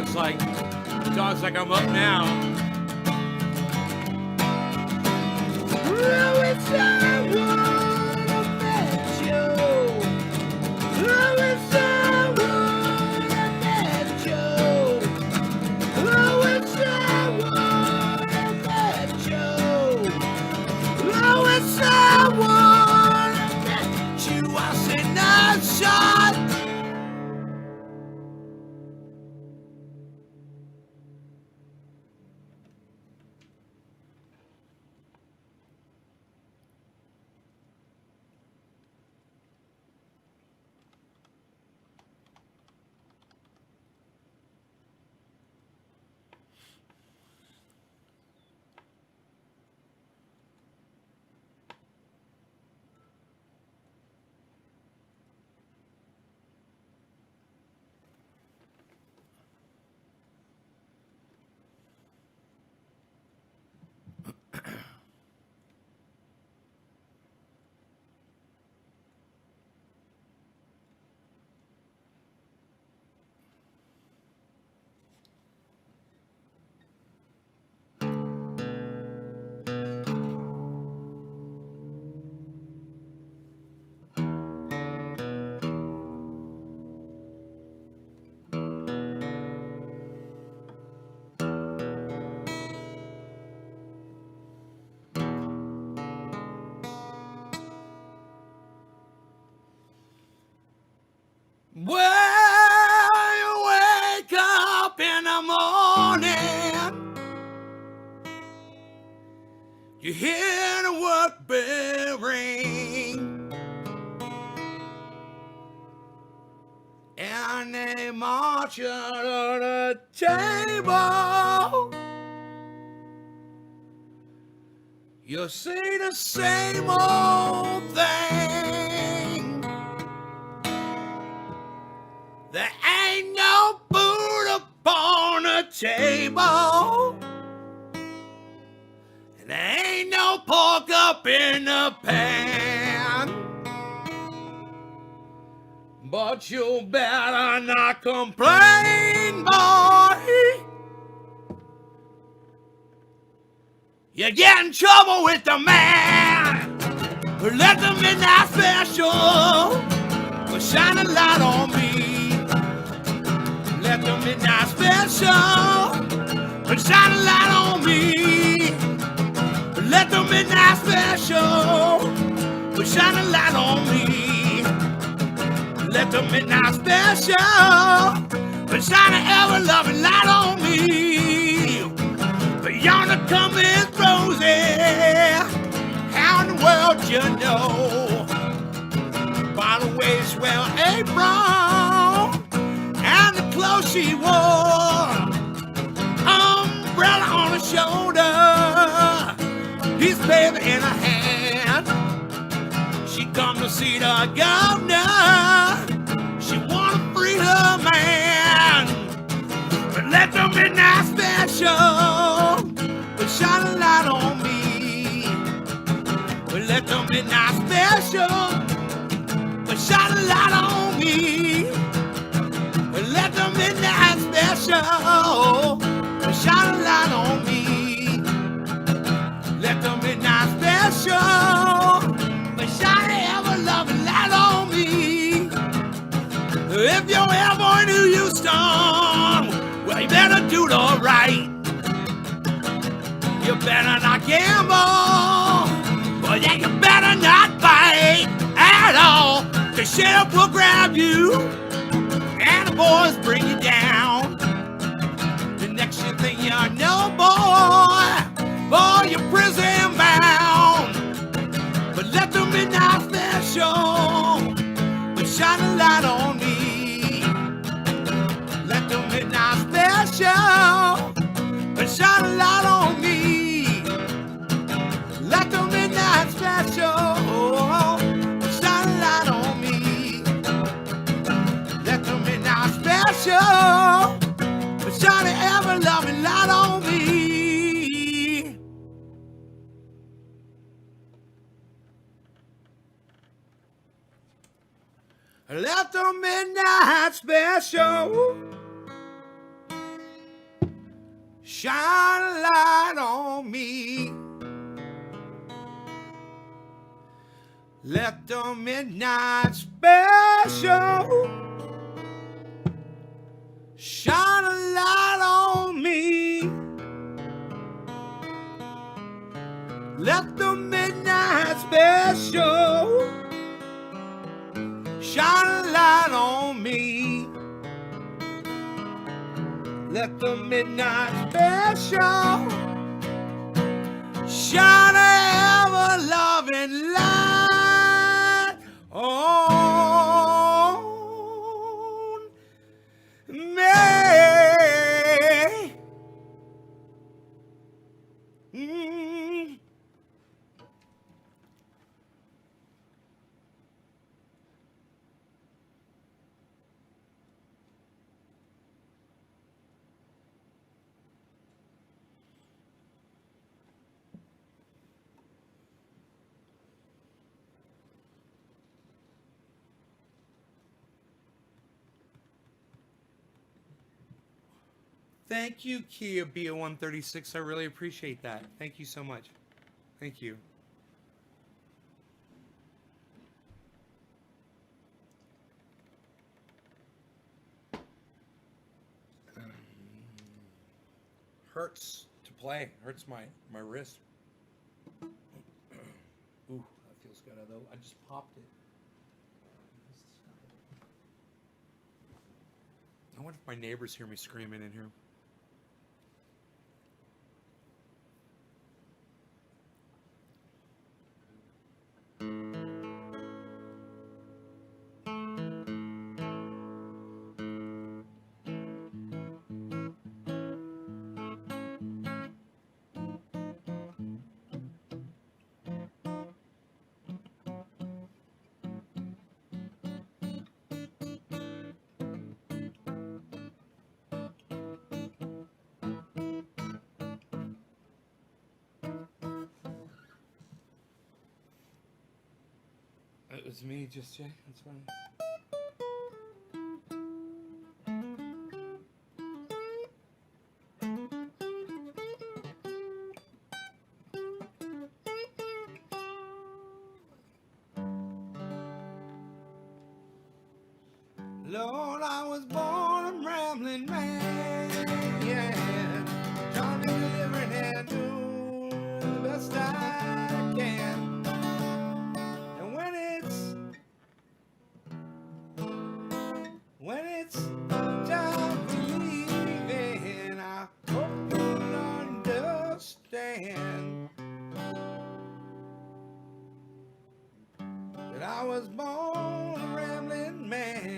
dog's like I'm up now.
Oh, it's I wanna met you. Oh, it's I wanna met you. Oh, it's I wanna met you. Oh, it's I wanna met you. I said, nice shot. Well, you wake up in the morning, you hear the work bell ring, and they march you to the table. You see the same old thing. There ain't no food upon the table, and there ain't no pork up in the pan. But you better not complain, boy. You get in trouble with the man. Let the midnight special shine a light on me. Let the midnight special shine a light on me. Let the midnight special shine a light on me. Let the midnight special shine an ever-loving light on me. Beyond the coming roses, how in the world you know? By the way, swell apron and the clothes she wore, umbrella on her shoulder, piece of paper in her hand. She come to see the governor. She wanna free her man. But let the midnight special shine a light on me. But let the midnight special shine a light on me. Let the midnight special shine a light on me. Let the midnight special shine an ever-loving light on me. If you're ever in Houston, well, you better do the right. You better not gamble, but yeah, you better not fight at all. The sheriff will grab you, and the boys bring you down. The next thing you know, boy, you're prison bound. But let the midnight special shine a light on me. Let the midnight special shine a light on me. Let the midnight special shine a light on me. Let the midnight special shine an ever-loving light on me. Let the midnight special shine a light on me. Let the midnight special shine a light on me. Let the midnight special shine a light on me. Let the midnight special shine a ever-loving light on me. Thank you, Kia Bia 136. I really appreciate that. Thank you so much. Thank you. Hurts to play. Hurts my wrist. Ooh, that feels good though. I just popped it. I wonder if my neighbors hear me screaming in here. It was me, just Jay. That's fine. Lord, I was born a rambling man, yeah, trying to deliver and do the best I can. And when it's time for leaving, I hope you'll understand that I was born a rambling man.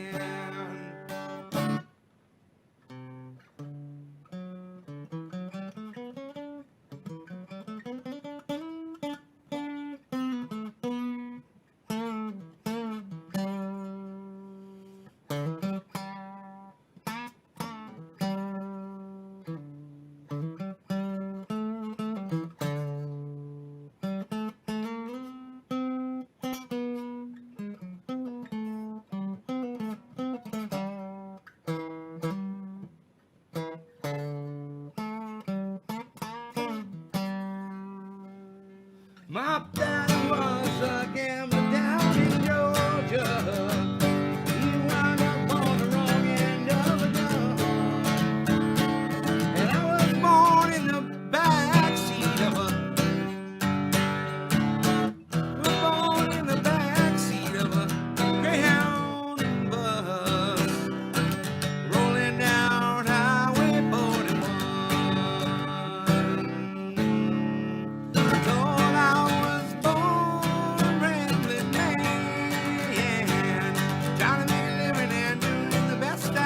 My daddy was a gambler down in Georgia. He wound up on the wrong end of the gun. And I was born in the backseat of a Greyhound bus, rolling down Highway 41. Lord, I was born a rambling man, trying to make a living and doing the best I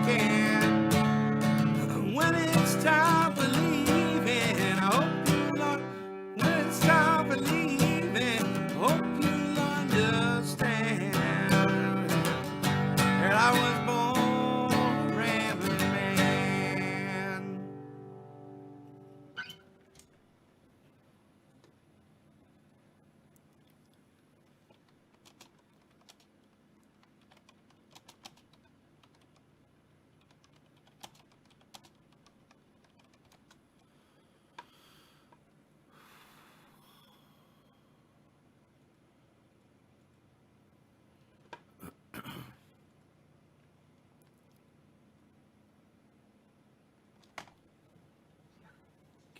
can. When it's time for leaving, I hope you'll when it's time for leaving, I hope you'll understand that I was born a rambling man.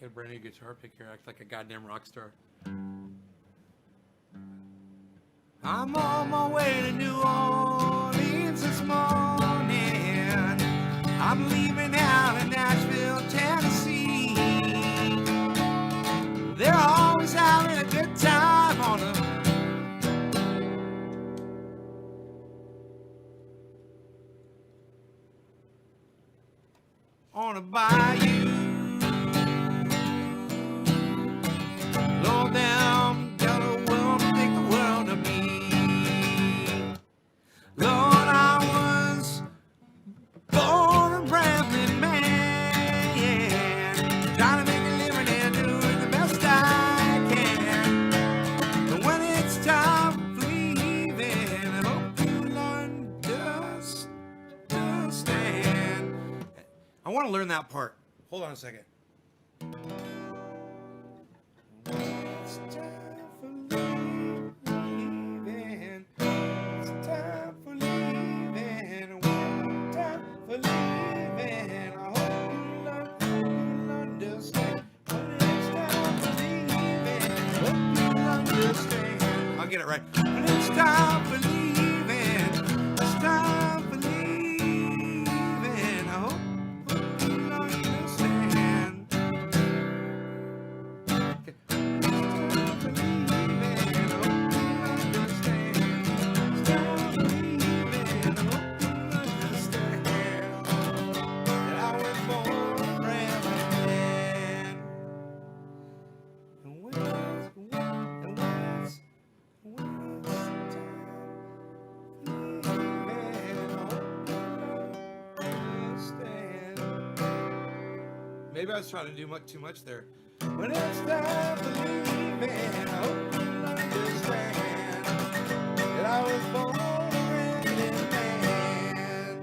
Get a brand new guitar pick here. Act like a goddamn rock star. I'm on my way to New Orleans this morning. I'm leaving out of Nashville, Tennessee. They're always having a good time on a bayou. Lord, them yellow wolves think the world of me. Lord, I was born a rambling man, trying to make a living and doing the best I can. But when it's time for leaving, I hope you understand. I want to learn that part. Hold on a second. It's time for leaving. It's time for leaving. One time for leaving. I hope you'll understand. When it's time for leaving, I hope you'll understand. I'll get it right. When it's time for leaving, it's time for leaving. I hope you'll understand. Okay. Maybe I was trying to do too much there. When it's time for leaving, I hope you understand that I was born a rambling man.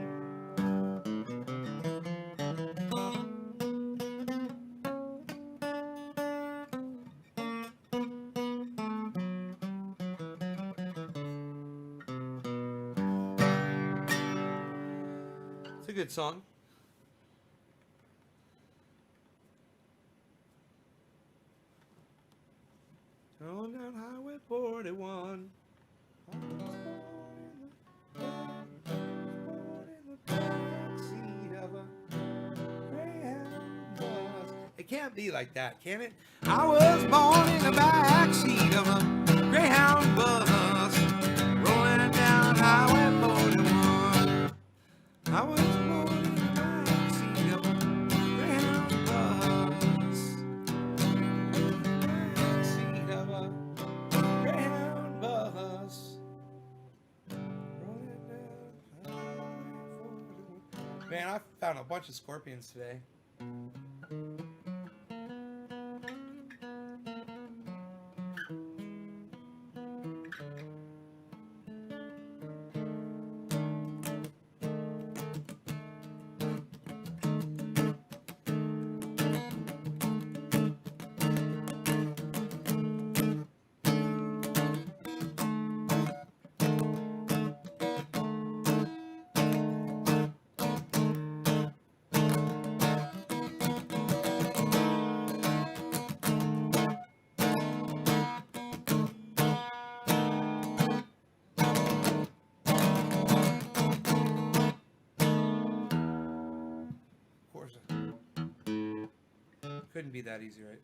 It's a good song. On down Highway 41. I was born in the backseat of a Greyhound bus. It can't be like that, can it? I was born in the backseat of a Greyhound bus, rolling down Highway 41. I was born in the backseat of a Greyhound bus. Greyhound bus. Man, I found a bunch of scorpions today. Couldn't be that easy, right?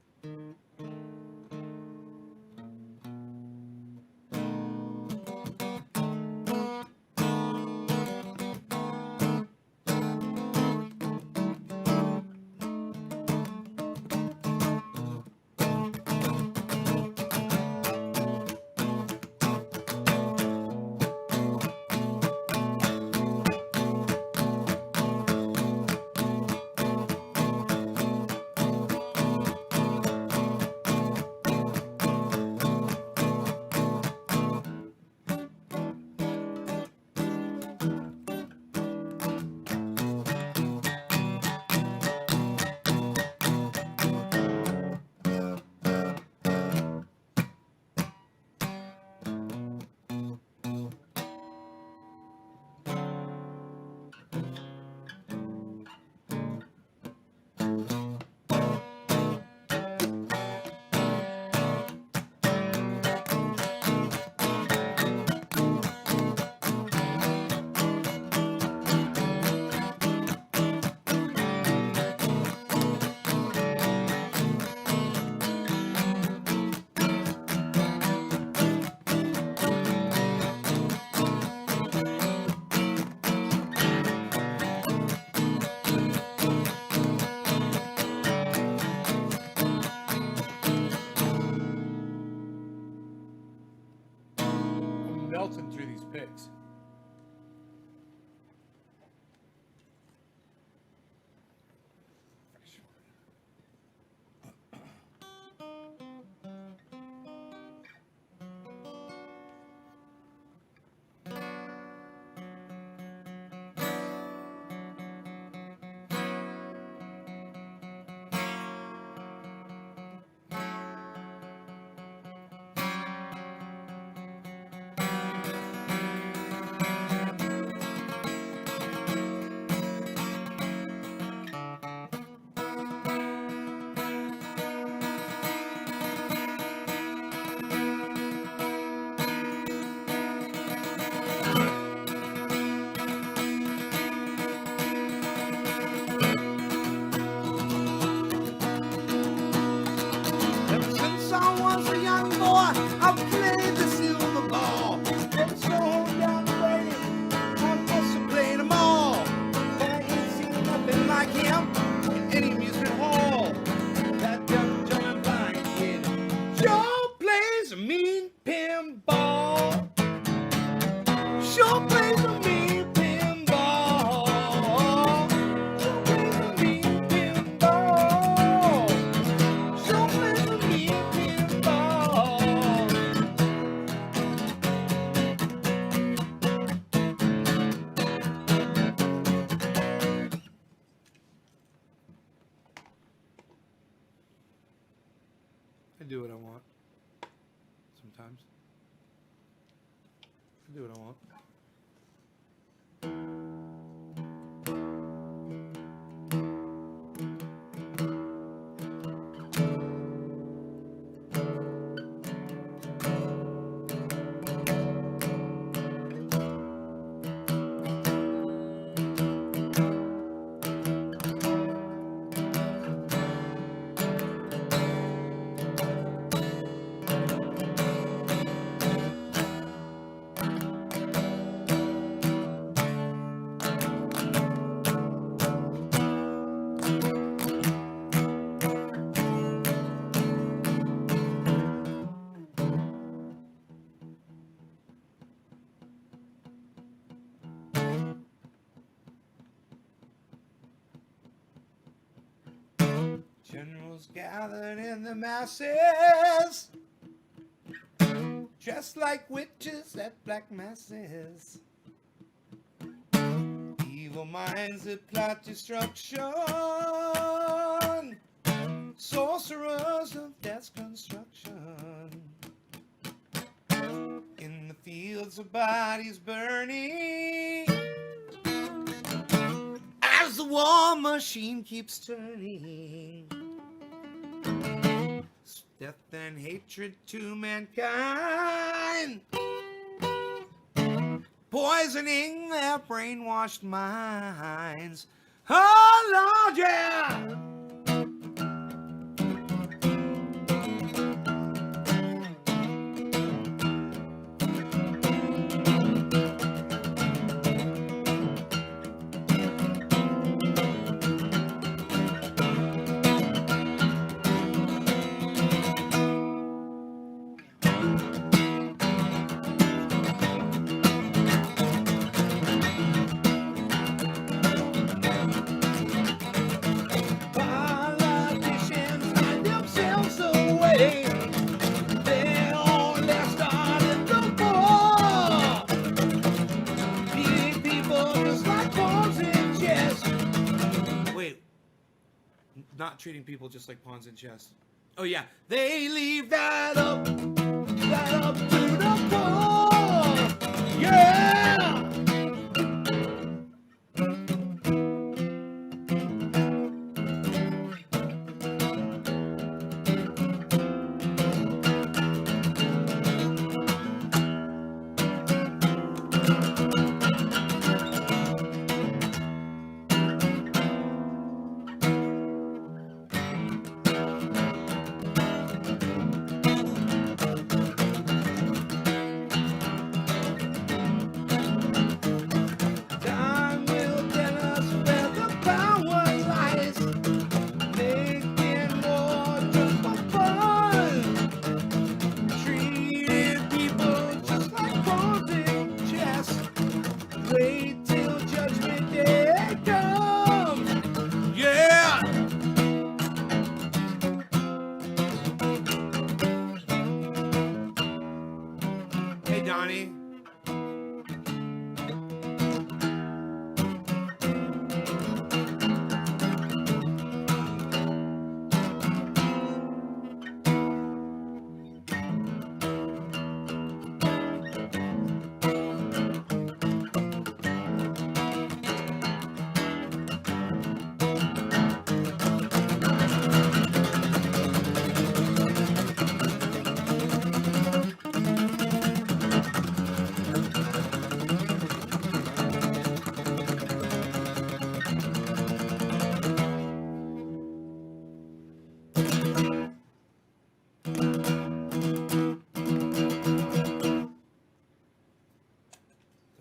these pics.
Ever since I was a young boy, I played the silver ball. Never slowed down the way, I must have played them all. But I ain't seen nothing like him in any amusement hall. That young German blind kid sure plays a mean pinball. Sure plays a mean pinball. Sure plays a mean pinball. Sure plays a mean pinball.
I do what I want. Sometimes. I do what I want.
Generals gathered in the masses, dressed like witches at black masses. Evil minds that plot destruction, sorcerers of death's construction. In the fields of bodies burning, as the war machine keeps turning. Death and hatred to mankind, poisoning their brainwashed minds. Oh Lord, yeah! Politicians hide themselves away. They only started the war. Treating people just like pawns in chess.
Wait. Not treating people just like pawns in chess.
Oh yeah, they leave that up to the poor. Yeah.
wait till judgment day comes. Yeah. Hey, Donnie.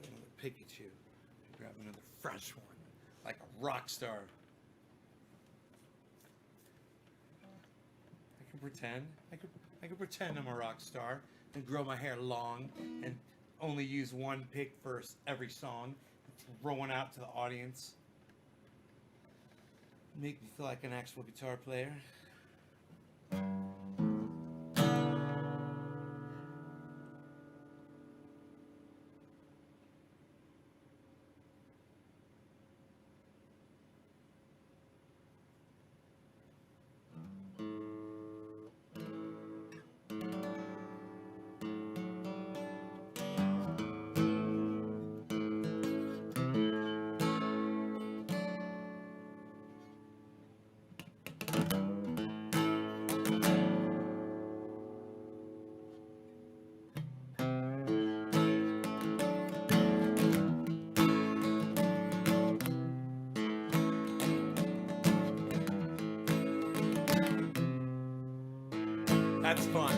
Another Pikachu. Grab another fresh one, like a rock star. I can pretend. I could pretend I'm a rock star and grow my hair long and only use one pick for every song, throw one out to the audience. Make me feel like an actual guitar player. That's fun.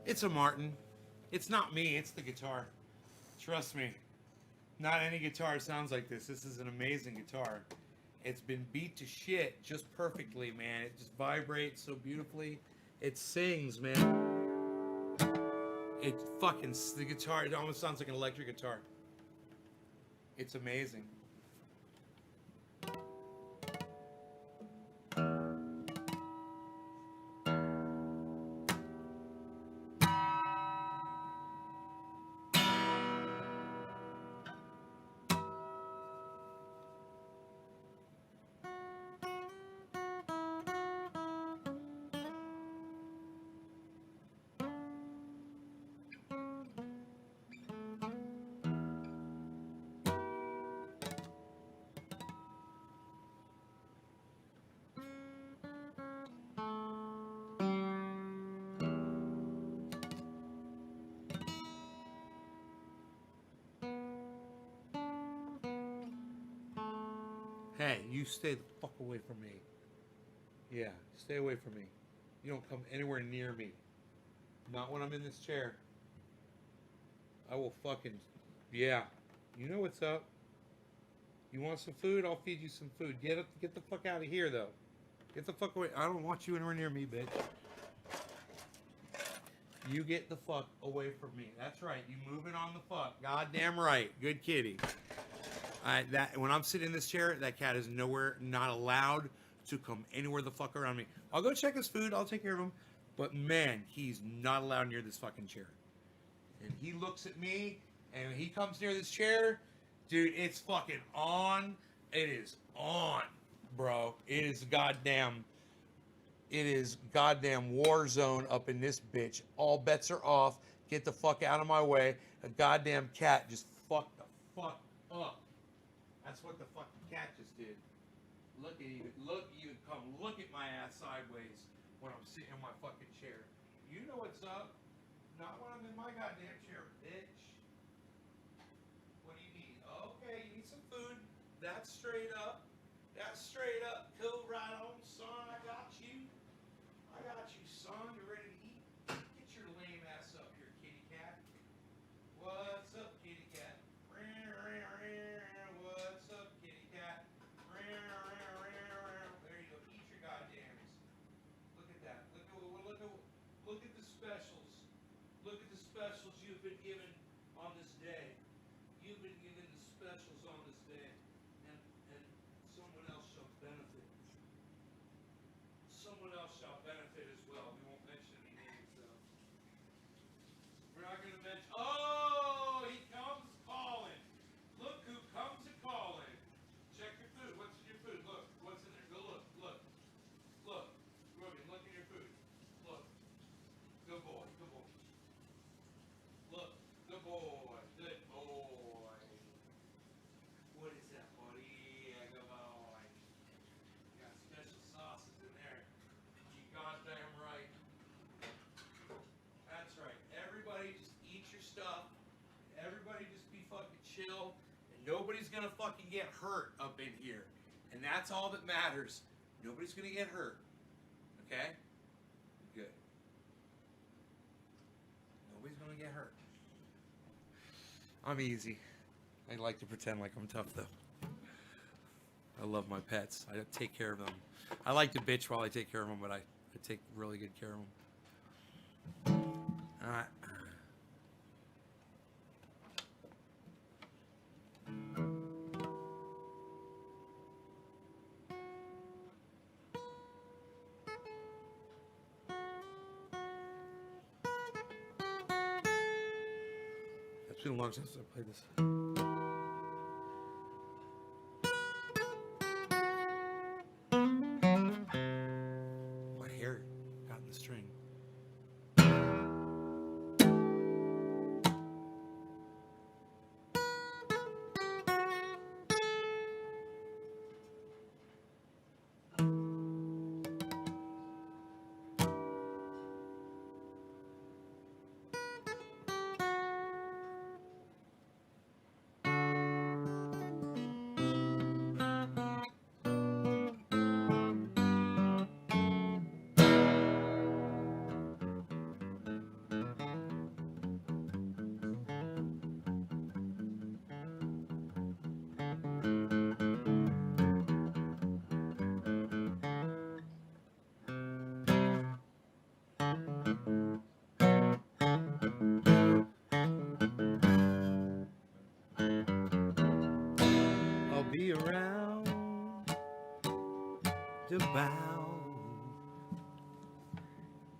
It's a Martin. It's not me, it's the guitar. Trust me. Not any guitar sounds like this. This is an amazing guitar. It's been beat to shit just perfectly, man. It just vibrates so beautifully. It sings, man. It fucking, the guitar, it almost sounds like an electric guitar. It's amazing. Hey, you stay the fuck away from me. Yeah, stay away from me. You don't come anywhere near me. Not when I'm in this chair. I will fucking... Yeah. You know what's up. You want some food? I'll feed you some food. Get the fuck out of here, though. Get the fuck away. I don't want you anywhere near me, bitch. You get the fuck away from me. That's right. You moving on the fuck. Goddamn right. Good kitty. When I'm sitting in this chair, that cat is not allowed to come anywhere the fuck around me. I'll go check his food. I'll take care of him. But man, he's not allowed near this fucking chair. And he looks at me, and he comes near this chair. Dude, it's fucking on. It is on, bro. It is goddamn war zone up in this bitch. All bets are off. Get the fuck out of my way. A goddamn cat just fucked the fuck up. That's what the fucking cat just did. Look at my ass sideways when I'm sitting in my fucking chair. You know what's up. Not when I'm in my goddamn chair, bitch. What do you need? Okay, you need some food. That's straight up. Cool, right on, son. I got you, son. You ready to eat? Get your lame ass up here, kitty cat. What's up, kitty cat? What's up, kitty cat? There you go. Eat your goddams. Look at that. Look at the specials. Look at the specials you've been given on this day. You've been given the specials on this day. And someone else shall benefit. Someone else shall benefit as well. We won't mention any names, though. We're not going to mention... Oh, he comes calling. Look who comes a-calling. Check your food. What's in your food? Look. What's in there? Go look. Ruben, look in your food. Look. Good boy. Look. Good boy. What is that, buddy? Good boy. Got special sauces in there. You goddamn right. That's right. Everybody just eat your stuff. Everybody just be fucking chill. And nobody's gonna fucking get hurt up in here. And that's all that matters. Nobody's gonna get hurt. Okay? Good. Nobody's gonna get hurt. I'm easy. I like to pretend like I'm tough, though. I love my pets. I take care of them. I like to bitch while I take care of them, but I take really good care of them. All right. It's been a long time since I played this. My hair got in the string. Be around to bow,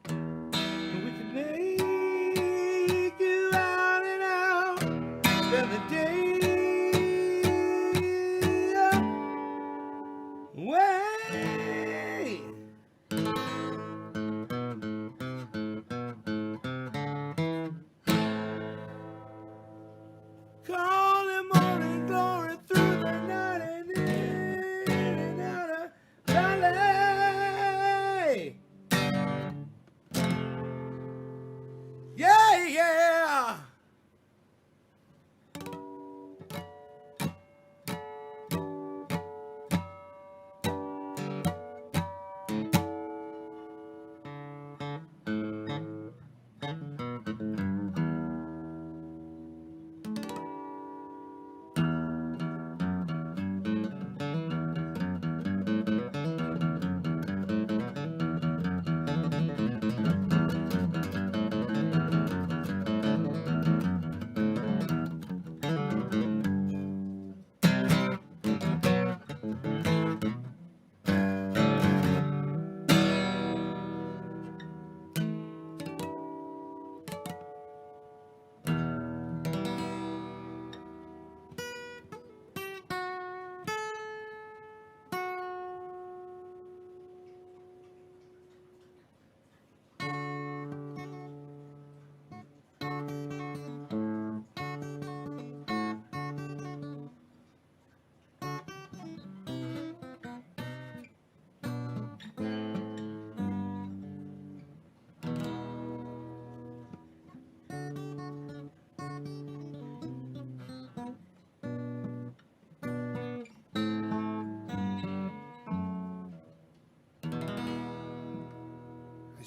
and we can make you out and out, spend the day away. Calling morning glory through the night and in and out of valley. Yeah, yeah.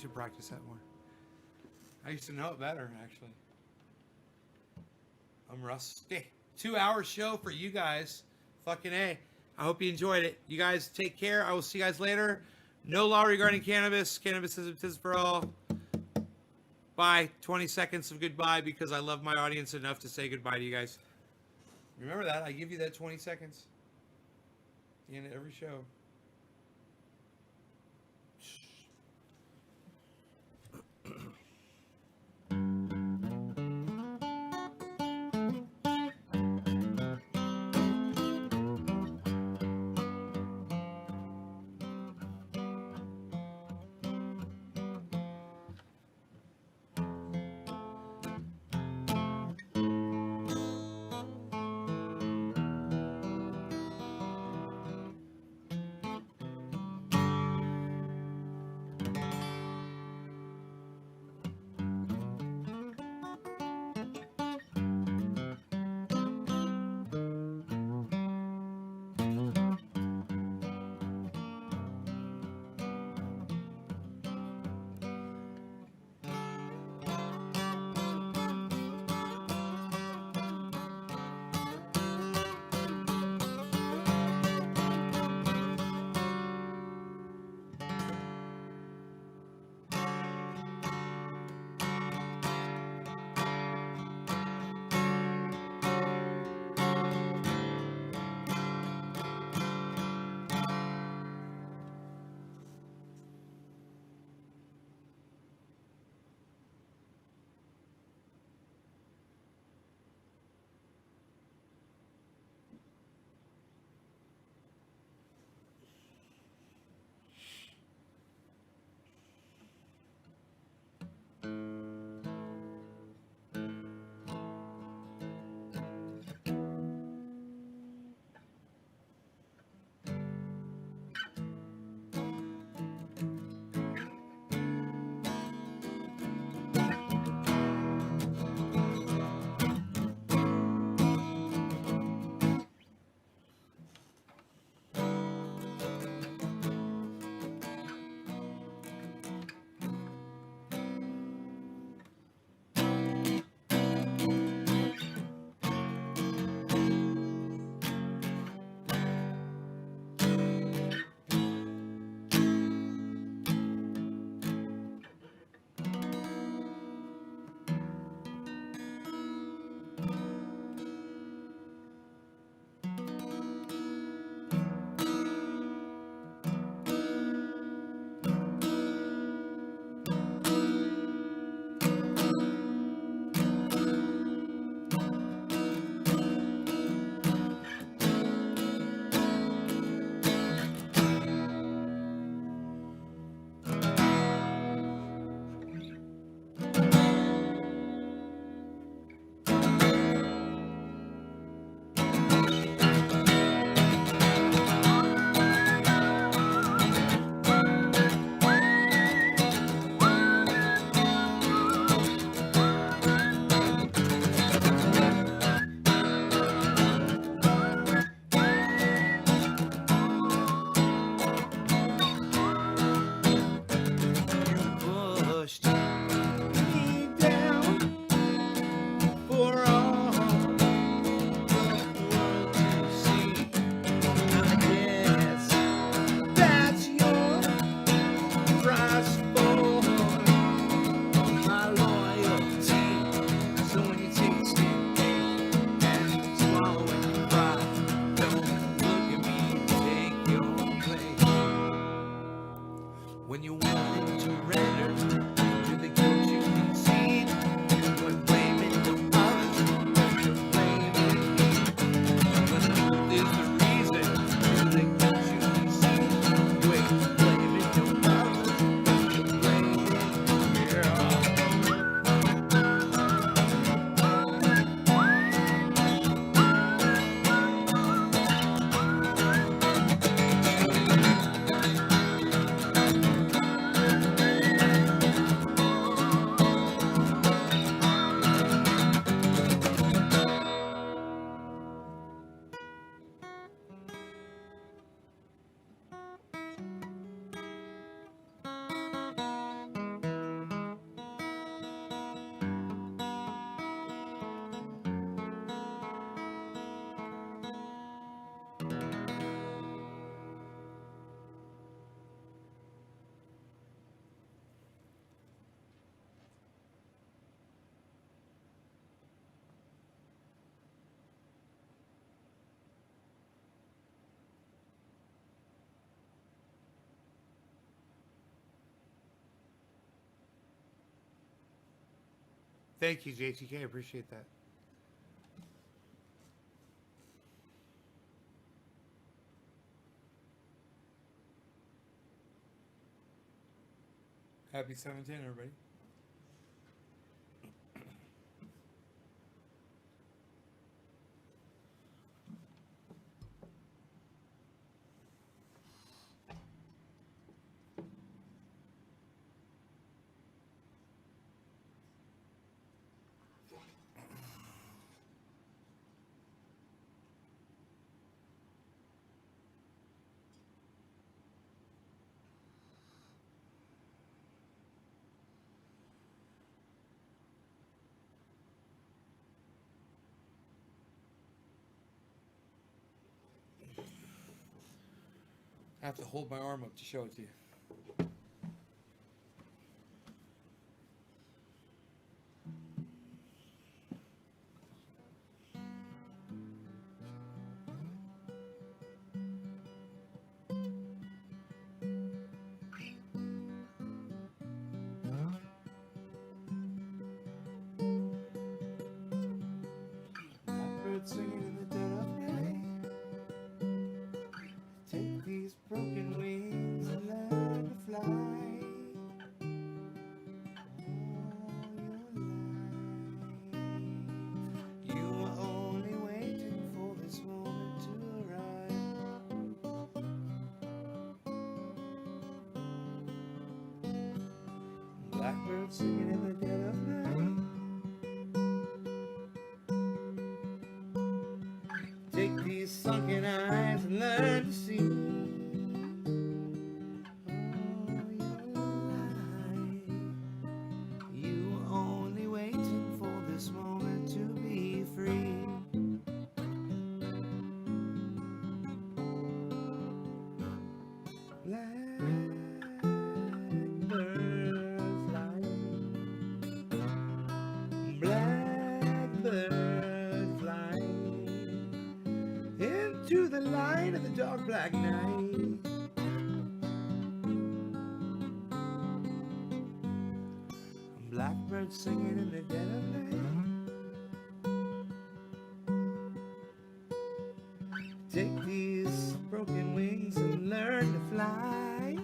should practice that more. I used to know it better, actually. I'm rusty. 2-hour show for you guys. Fucking A. I hope you enjoyed it. You guys take care. I will see you guys later. No law regarding cannabis. Cannabis is for all. Bye. 20 seconds of goodbye because I love my audience enough to say goodbye to you guys. Remember that. I give you that 20 seconds. At the end of every show. Thank you, JTK. I appreciate that. Happy 710, everybody. I have to hold my arm up to show it to you. Blackbird singing in the dead of night. Take these broken wings and learn to fly. All your life, you were only waiting for this moment to arrive. Blackbird singing in the dead of night. Take these sunken eyes and learn to see. All your life, you were only waiting for this moment to be free. Blackbird flying, blackbird flying into the light of the dark black night. Blackbird singing in the dead of night. Take these broken wings and learn to fly.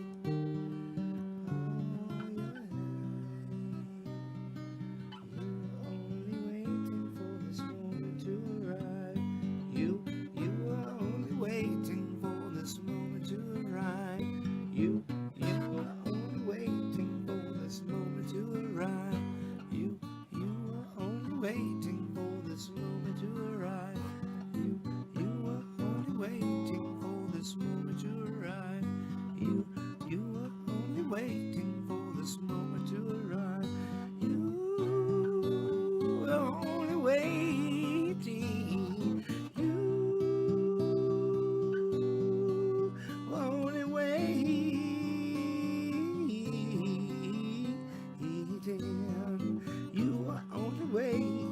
All your life, you were only waiting for this moment to arrive. You were only waiting for this moment to arrive. You were only waiting for this moment to arrive. You were only waiting for this moment to arrive. You were only waiting for this moment to arrive. You were only waiting. You were only waiting. You were only waiting.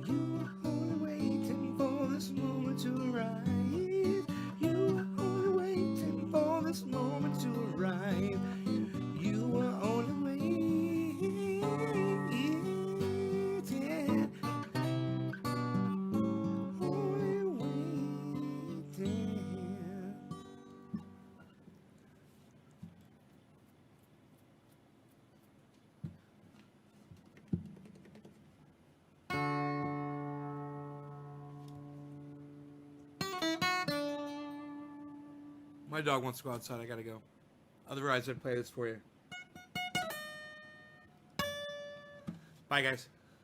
You were only waiting for this moment to arrive. You were only waiting for this moment to arrive. You were only waiting. Only waiting. My dog wants to go outside. I gotta go. Otherwise, I'd play this for you. Bye, guys.